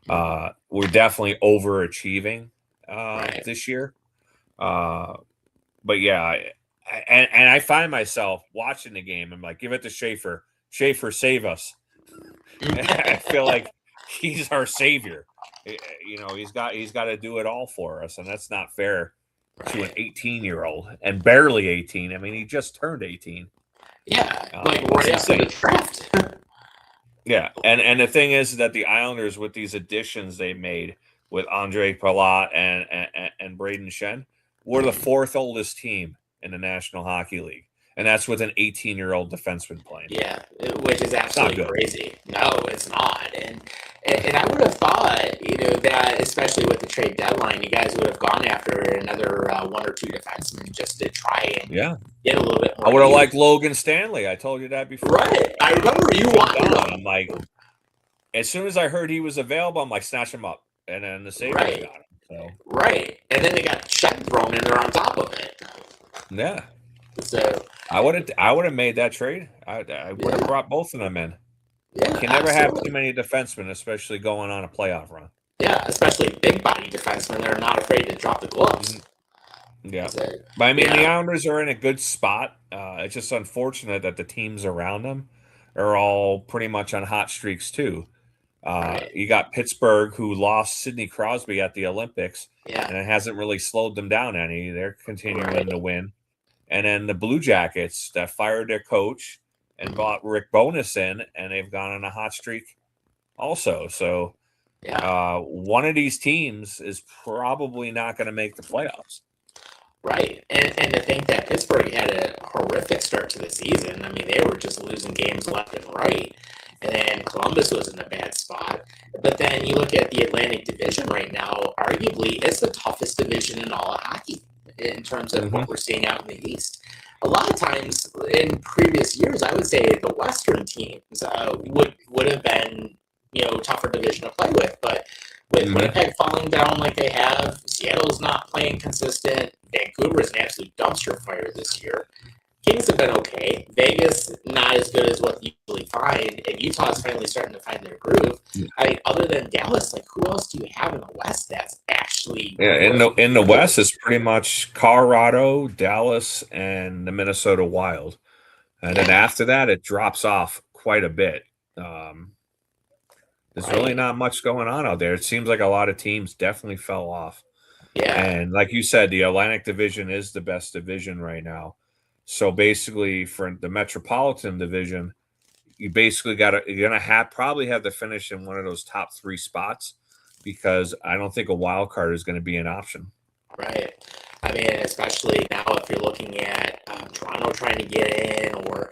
We're definitely overachieving this year. But yeah, and I find myself watching the game. I'm like, give it to Schaefer. Schaefer, save us. I feel like he's our savior. You know, he's got to do it all for us, and that's not fair to an 18-year-old and barely 18. I mean, he just turned 18. Yeah, like right after the draft. Yeah, and the thing is that the Islanders, with these additions they made with Andre Palat and Braden Shen, we're the fourth oldest team in the National Hockey League, and that's with an 18-year-old defenseman playing. Yeah, which is absolutely crazy. No, it's not. And I would have thought, you know, that especially with the trade deadline, you guys would have gone after another one or two defensemen just to try and get a little bit more. I would have liked Logan Stanley. I told you that before. Right. I remember you wanted him. I'm like, as soon as I heard he was available, I'm like, snatch him up. And then the Sabres got him. So. Right. And then they got Shen thrown in there on top of it. Yeah. So I would have made that trade. I would have brought both of them in. Yeah, you can never have too many defensemen, especially going on a playoff run. Yeah, especially big body defensemen. They're not afraid to drop the gloves. Yeah. But I mean, the Islanders are in a good spot. It's just unfortunate that the teams around them are all pretty much on hot streaks too. You got Pittsburgh, who lost Sidney Crosby at the Olympics, and it hasn't really slowed them down any. They're continuing to win. And then the Blue Jackets that fired their coach and bought Rick Bowness in, and they've gone on a hot streak also. So one of these teams is probably not going to make the playoffs. Right. And to think that Pittsburgh had a horrific start to the season. I mean, they were just losing games left and right. And then Columbus was in a bad spot. But then you look at the Atlantic Division right now, arguably it's the toughest division in all of hockey in terms of what we're seeing out in the East. A lot of times in previous years, I would say the Western teams would have been, you know, tougher division to play with. But with Winnipeg falling down like they have, Seattle's not playing consistent. Vancouver is an absolute dumpster fire this year. Kings have been okay. Vegas, not as good as what you usually find. And Utah's finally starting to find their groove. I mean, other than Dallas, like, who else do you have in the West that's actually... Yeah, in the West, it's pretty much Colorado, Dallas, and the Minnesota Wild. And then after that, it drops off quite a bit. There's Right. really not much going on out there. It seems like a lot of teams definitely fell off. Yeah. And like you said, the Atlantic Division is the best division right now. So basically, for the Metropolitan Division, you basically you're gonna probably have to finish in one of those top 3 spots, because I don't think a wild card is going to be an option. Right. I mean, especially now if you're looking at Toronto trying to get in, or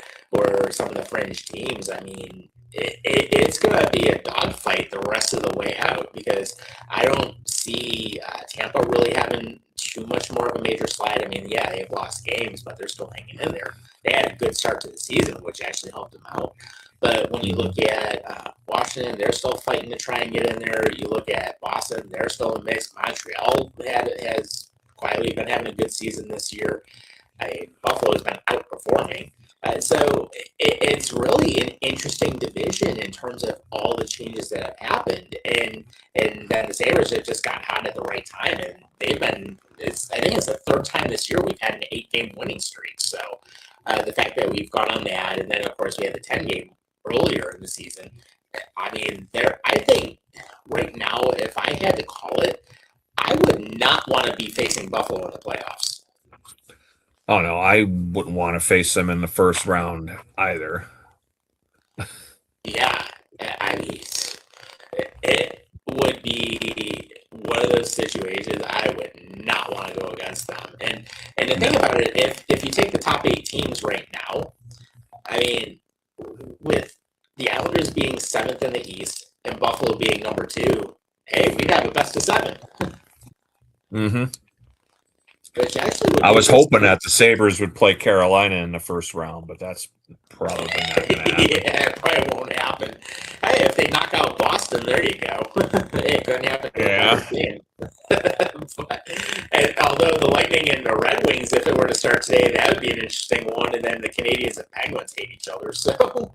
some of the fringe teams. I mean, it's going to be a dogfight the rest of the way out, because I don't see Tampa really having too much more of a major slide. I mean, yeah, they've lost games, but they're still hanging in there. They had a good start to the season, which actually helped them out. But when you look at Washington, they're still fighting to try and get in there. You look at Boston, they're still in the mix. Montreal has quietly been having a good season this year. Buffalo's been outperforming. So it's really an interesting division in terms of all the changes that have happened. And then the Sabres have just got hot at the right time. And they've been, I think it's the 3rd time this year we've had an 8-game winning streak. So the fact that we've gone on that, and then of course we had the 10-game earlier in the season. I mean, I think right now, if I had to call it, I would not want to be facing Buffalo in the playoffs. Oh no, I wouldn't want to face them in the first round either. Yeah, I mean, it would be one of those situations I would not want to go against them. And the thing about it, if you take the top 8 teams right now, I mean, with the Islanders being 7th in the East and Buffalo being number 2, hey, we'd have a best of 7. Mm-hmm. Which actually would I be was good hoping stuff. that the Sabres would play Carolina in the first round, but that's probably not going to happen. Yeah, it probably won't happen. Hey, if they knock out Boston, there you go. It couldn't happen. Yeah. And although the Lightning and the Red Wings, if it were to start today, that would be an interesting one. And then the Canadians and Penguins hate each other, so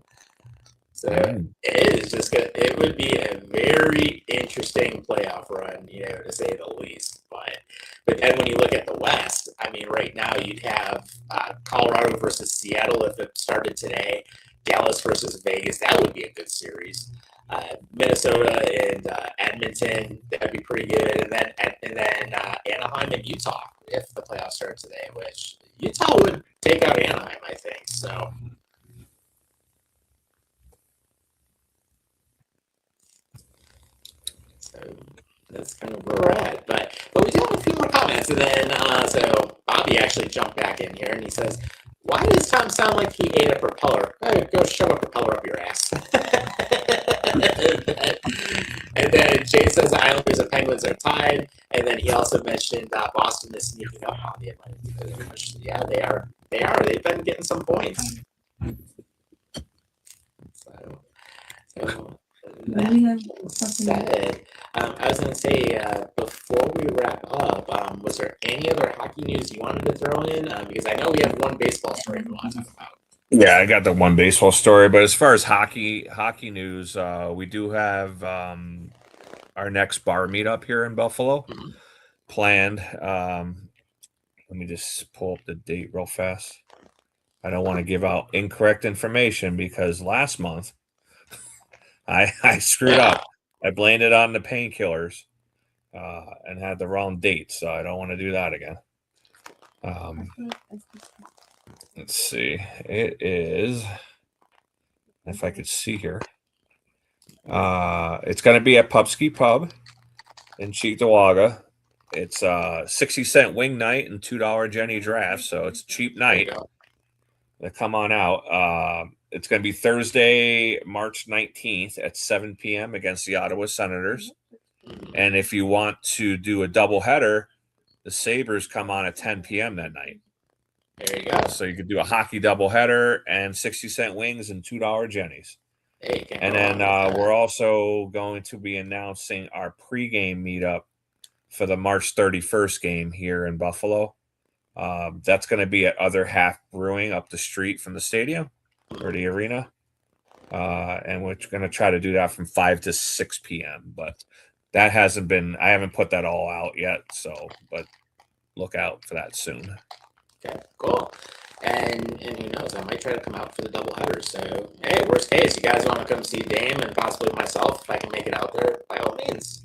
it is just good. It would be a very interesting playoff run, to say the least. But then when you look at the West, I mean, right now you'd have Colorado versus Seattle if it started today, Dallas versus Vegas. That would be a good series. Minnesota and Edmonton, that'd be pretty good. And then Anaheim and Utah if the playoffs start today, which Utah would take out Anaheim, I think. So that's kind of where we're at. But we do have a few more comments. And then, so Bobby actually jumped back in here and he says, "Why does Tom sound like he ate a propeller?" Hey, go shove a propeller up your ass. And then Jay says the Islanders and Penguins are tied. And then he also mentioned Boston is sneaking up on the Atlantic Division. Yeah, they are. They've been getting some points. So that said, I was going to say, before we wrap up, was there any other hockey news you wanted to throw in? Because I know we have one baseball story we want to talk about. Yeah, I got the one baseball story, but as far as hockey news, we do have our next bar meetup here in Buffalo planned. Let me just pull up the date real fast. I don't want to give out incorrect information because last month I screwed up. I blamed it on the painkillers and had the wrong date, so I don't want to do that again. Let's see. It is, if I could see here, it's going to be at Pubsky Pub in Cheektowaga. It's 60-cent wing night and $2 Jenny draft, so it's a cheap night. Come on out. It's going to be Thursday, March 19th at 7 p.m. against the Ottawa Senators. And if you want to do a doubleheader, the Sabres come on at 10 p.m. that night. There you go. So you could do a hockey doubleheader and 60-cent wings and $2 Jennies. And then we're also going to be announcing our pregame meetup for the March 31st game here in Buffalo. That's going to be at Other Half Brewing up the street from the stadium or the arena. And we're going to try to do that from 5 to 6 p.m. But that hasn't been, I haven't put that all out yet. So, but look out for that soon. Okay, cool. And who knows, I might try to come out for the doubleheader. So, hey, worst case, you guys want to come see Dame and possibly myself, if I can make it out there, by all means.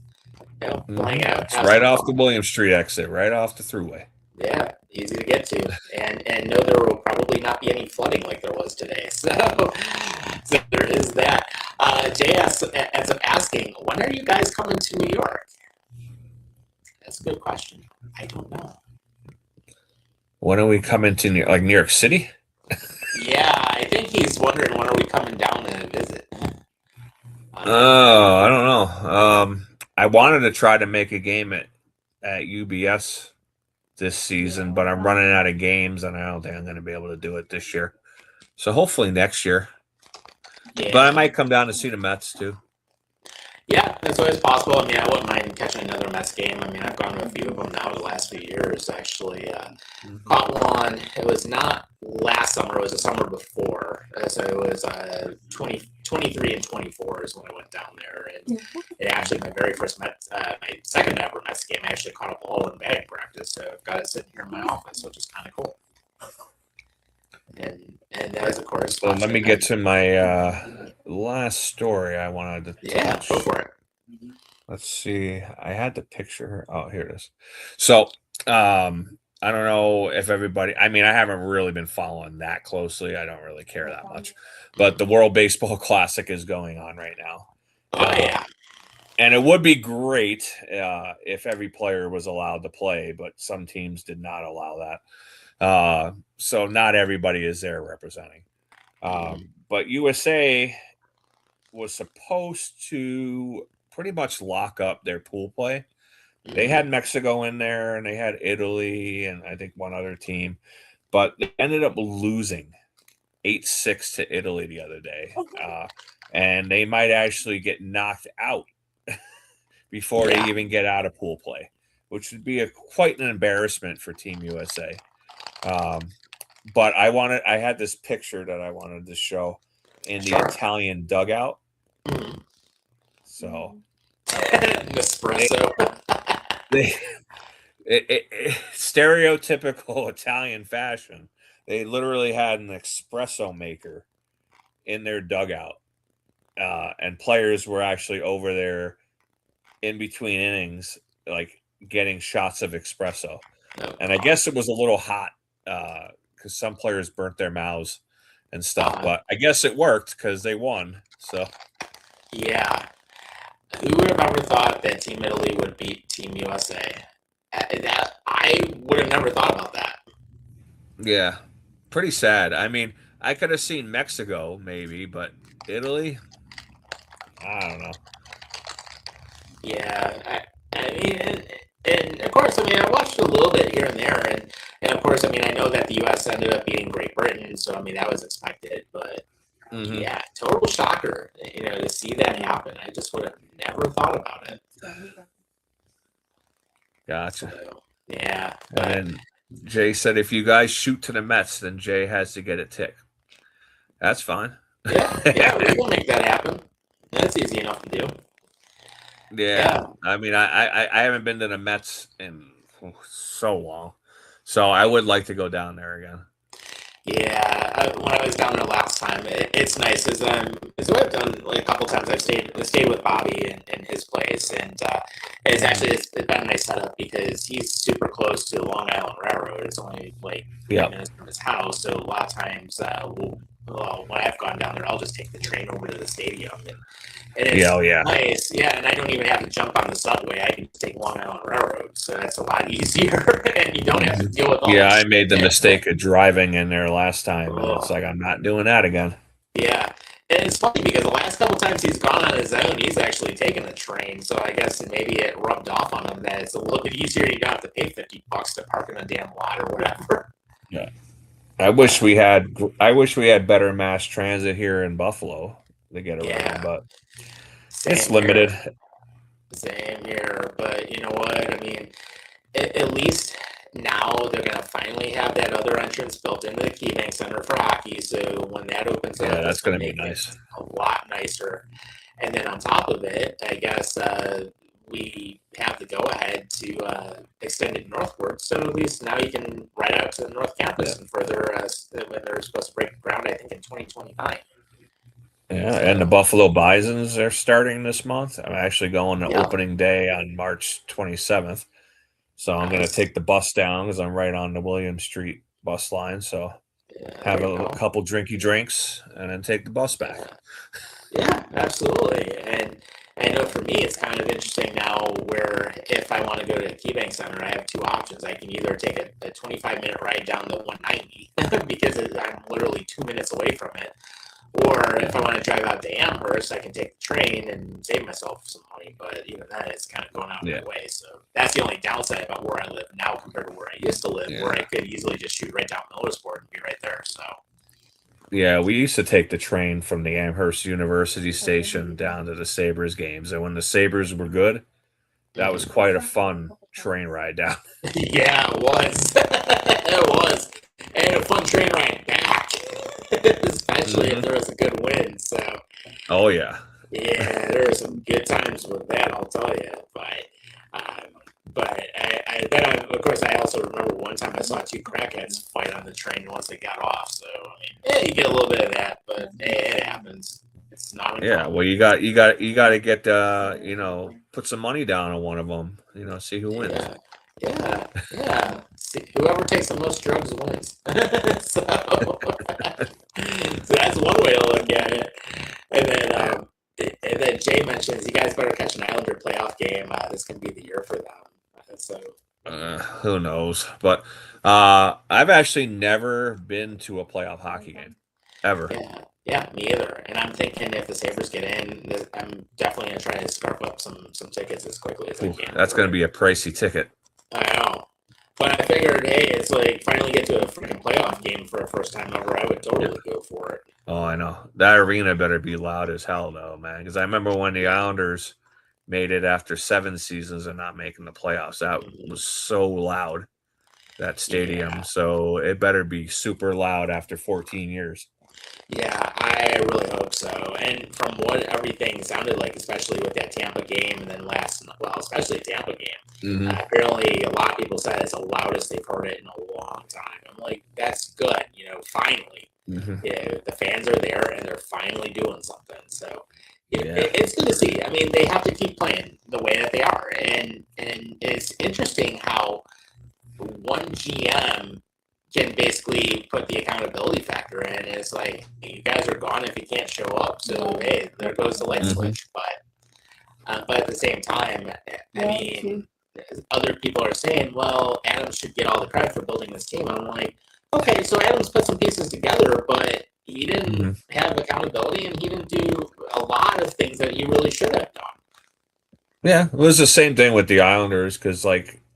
You know, hang out. It's right off the William Street exit, right off the thruway. Yeah, easy to get to. And no, there will probably not be any flooding like there was today. So there is that. Jay ends up asking, when are you guys coming to New York? That's a good question. I don't know. When are we coming to New York City? Yeah, I think he's wondering when are we coming down to visit. Oh, I don't know. I wanted to try to make a game at UBS this season, but I'm running out of games, and I don't think I'm going to be able to do it this year. So hopefully next year. Yeah. But I might come down to see the Mets too. Yeah, that's always possible. I mean, I wouldn't mind catching another Mets game. I mean, I've gone to a few of them now the last few years, actually. Caught one. It was not last summer. It was the summer before. So it was 23 and 24 is when I went down there. And it actually, my very first Mets, my second ever Mets game, I actually caught a ball in batting practice. So I've got it sitting here in my office, which is kind of cool. And that is, of course. Well, let me get to my last story I wanted to touch. Yeah, go for it. Let's see. I had the picture. Oh, here it is. So, I don't know if everybody, I mean, I haven't really been following that closely. I don't really care that much. But the World Baseball Classic is going on right now. Oh, yeah. And it would be great if every player was allowed to play, but some teams did not allow that. So not everybody is there representing. But USA was supposed to pretty much lock up their pool play. They had Mexico in there, and they had Italy, and I think one other team. But they ended up losing 8-6 to Italy the other day. And they might actually get knocked out before they even get out of pool play, which would be quite an embarrassment for Team USA. But I had this picture that I wanted to show in the Italian dugout. So Nespresso. Stereotypical Italian fashion. They literally had an espresso maker in their dugout, and players were actually over there in between innings, like getting shots of espresso. And I guess it was a little hot because some players burnt their mouths and stuff, but I guess it worked because they won. So yeah, who would have ever thought that Team Italy would beat Team USA? That I would have never thought about that. Yeah, pretty sad. I mean, I could have seen Mexico maybe, but Italy, I don't know. Yeah, I mean, and of course, I mean, I watched a little bit here and there, and of course, I mean, I know that the U.S. ended up beating Great Britain, so I mean, that was expected, but yeah, total shocker, you know, to see that happen. I just would have never thought about it. Gotcha. So, yeah. And Jay said, if you guys shoot to the Mets, then Jay has to get a tick. That's fine. Yeah, we will make that happen. That's easy enough to do. Yeah. I mean, I haven't been to the Mets in so long, so I would like to go down there again. Yeah, when I was down there last time, it's nice. As what I've done like a couple times, I've stayed with Bobby in his place, and it's been a nice setup because he's super close to the Long Island Railroad. It's only like 3 minutes from his house, so a lot of times when I've gone down there, I'll just take the train over to the stadium, and it's nice. Yeah, and I don't even have to jump on the subway. I can just take Long Island Railroad, so that's a lot easier, and you don't have to deal with all I made the mistake of driving in there last time, and it's like I'm not doing that again. Yeah, and it's funny because the last couple times he's gone on his own, he's actually taken a train, so I guess maybe it rubbed off on him that it's a little bit easier. You don't have to pay $50 to park in a damn lot or whatever. Yeah. I wish we had better mass transit here in Buffalo to get around, but it's limited. Same here, but you know what? I mean, at least now they're going to finally have that other entrance built into the KeyBank Center for hockey. So when that opens up, that's going to be nice. A lot nicer. And then on top of it, I guess we have the go-ahead to extend it northward. So at least now you can ride out to the North Campus and further when they're supposed to break ground, I think, in 2029. Yeah, and the Buffalo Bisons are starting this month. I'm actually going to Yeah. opening day on March 27th. So I'm going to Nice. take the bus down because I'm right on the William Street bus line. So have a couple drinky drinks and then take the bus back. Yeah, absolutely. And I know for me, it's kind of interesting now where if I want to go to KeyBank Center, I have two options. I can either take a 25-minute ride down the 190 because I'm literally 2 minutes away from it. Or if I want to drive out to Amherst, I can take the train and save myself some money. But even that is kind of going out of my way. So that's the only downside about where I live now compared to where I used to live, where I could easily just shoot right down Millersport and be right there. So. Yeah, we used to take the train from the Amherst University station down to the Sabres games. And when the Sabres were good, that was quite a fun train ride down. Yeah, it was. It was. And a fun train ride back. Especially if there was a good win. So. Oh, yeah. Yeah, there were some good times with that, I'll tell you. But of course, I also remember one time I saw two crackheads fight on the train once they got off. So I mean, you get a little bit of that, but it happens. It's not uncommon. Yeah, well, you got to get put some money down on one of them. See who wins. Yeah. See, whoever takes the most drugs wins. So that's one way to look at it. And then Jay mentions you guys better catch an Islander playoff game. This can be the year for them. So who knows? But I've actually never been to a playoff hockey game ever. Yeah, me either. And I'm thinking if the Sabres get in, I'm definitely gonna try to scarf up some tickets as quickly as I can. That's gonna be a pricey ticket. I know. But I figured, hey, it's like finally get to a freaking playoff game for a first time ever. I would totally go for it. Oh, I know. That arena better be loud as hell, though, man. Because I remember when the Islanders made it after 7 seasons and not making the playoffs. That was so loud, that stadium. Yeah. So it better be super loud after 14 years. Yeah, I really hope so. And from what everything sounded like, especially with that Tampa game and then especially Tampa game, apparently a lot of people said it's the loudest they've heard it in a long time. I'm like, that's good, finally. The fans are there and they're finally doing something. So it's good to see. I mean, they have to keep playing the way that they are. And it's interesting how one GM can basically put the accountability factor in. It's like, you guys are gone if you can't show up. So, hey, there goes the light switch. But at the same time, I mean, other people are saying, well, Adams should get all the credit for building this team. I'm like, okay, so Adams put some pieces together, but he didn't have accountability and he didn't do a lot of things that he really should have done. Yeah, it was the same thing with the Islanders because,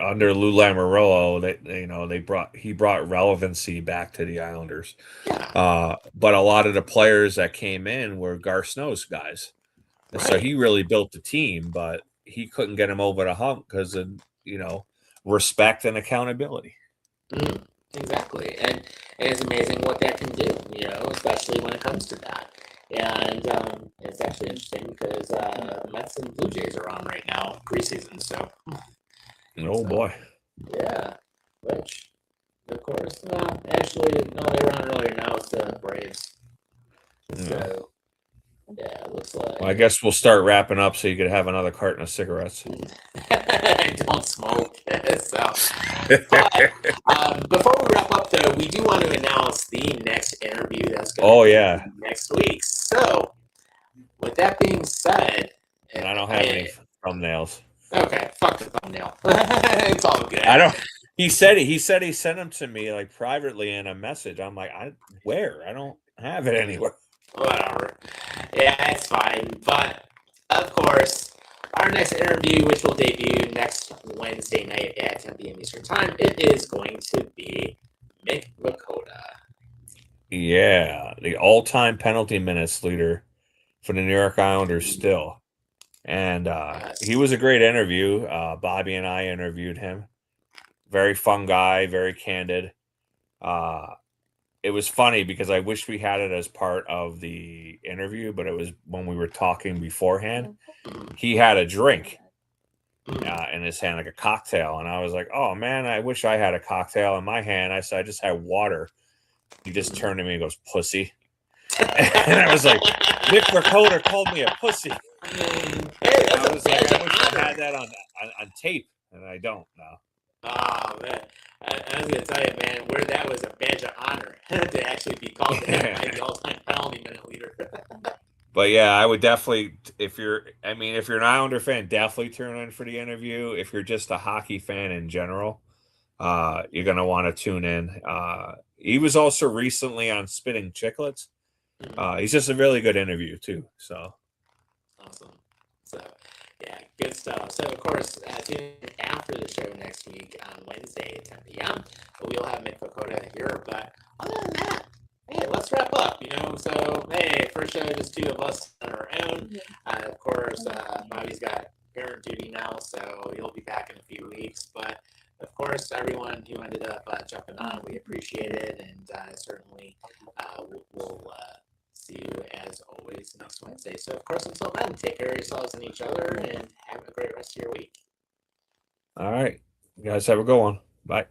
under Lou Lamoriello, he brought relevancy back to the Islanders. Yeah. But a lot of the players that came in were Gar Snow's guys. Right. So he really built the team, but he couldn't get him over the hump because of, respect and accountability. Exactly. And it's amazing what that can do, especially when it comes to that. And it's actually interesting because Mets and Blue Jays are on right now, preseason. So. Oh, boy. Yeah. Which, of course, actually, no, they're on earlier now. It's the Braves. So, yeah, it looks like. Well, I guess we'll start wrapping up so you could have another carton of cigarettes. I don't smoke. So. But, before we wrap up, though, we do want to announce the next interview that's going to be next week. So, with that being said. And I don't have any thumbnails. Okay, fuck the thumbnail. It's all good. He said he sent them to me privately in a message. I'm like, where? I don't have it anywhere. Whatever. Yeah, it's fine. But of course, our next interview, which will debut next Wednesday night at 10 p.m. Eastern Time, it is going to be Mick Vukota. Yeah, the all-time penalty minutes leader for the New York Islanders still. And he was a great interview. Bobby and I interviewed him. Very fun guy, very candid. It was funny because I wish we had it as part of the interview, but it was when we were talking beforehand. He had a drink in his hand, like a cocktail. And I was like, oh man, I wish I had a cocktail in my hand. I said, I just had water. He just turned to me and goes, pussy. And I was like, Nick Ricotta called me a pussy. Hey, I was like, I wish I had that on tape, and I don't now. Oh man, I was gonna tell you, man, where that was a badge of honor to actually be called the all-time penalty minute leader. But yeah, I would definitely, if you're an Islander fan, definitely tune in for the interview. If you're just a hockey fan in general, you're gonna want to tune in. He was also recently on Spitting Chicklets. He's just a really good interview too. So awesome. So yeah, good stuff. So of course, tune in after the show next week on Wednesday at 10 p.m. We'll have Mick Lakota here. But other than that, hey, let's wrap up. So hey, first show just two of us on our own. Of course, Bobby's got parent duty now, so he'll be back in a few weeks. But of course, everyone who ended up jumping on, we appreciate it, and certainly we'll see you as always next Wednesday. So of course, until then, take care of yourselves and each other, and have a great rest of your week. all right, you guys have a good one. Bye.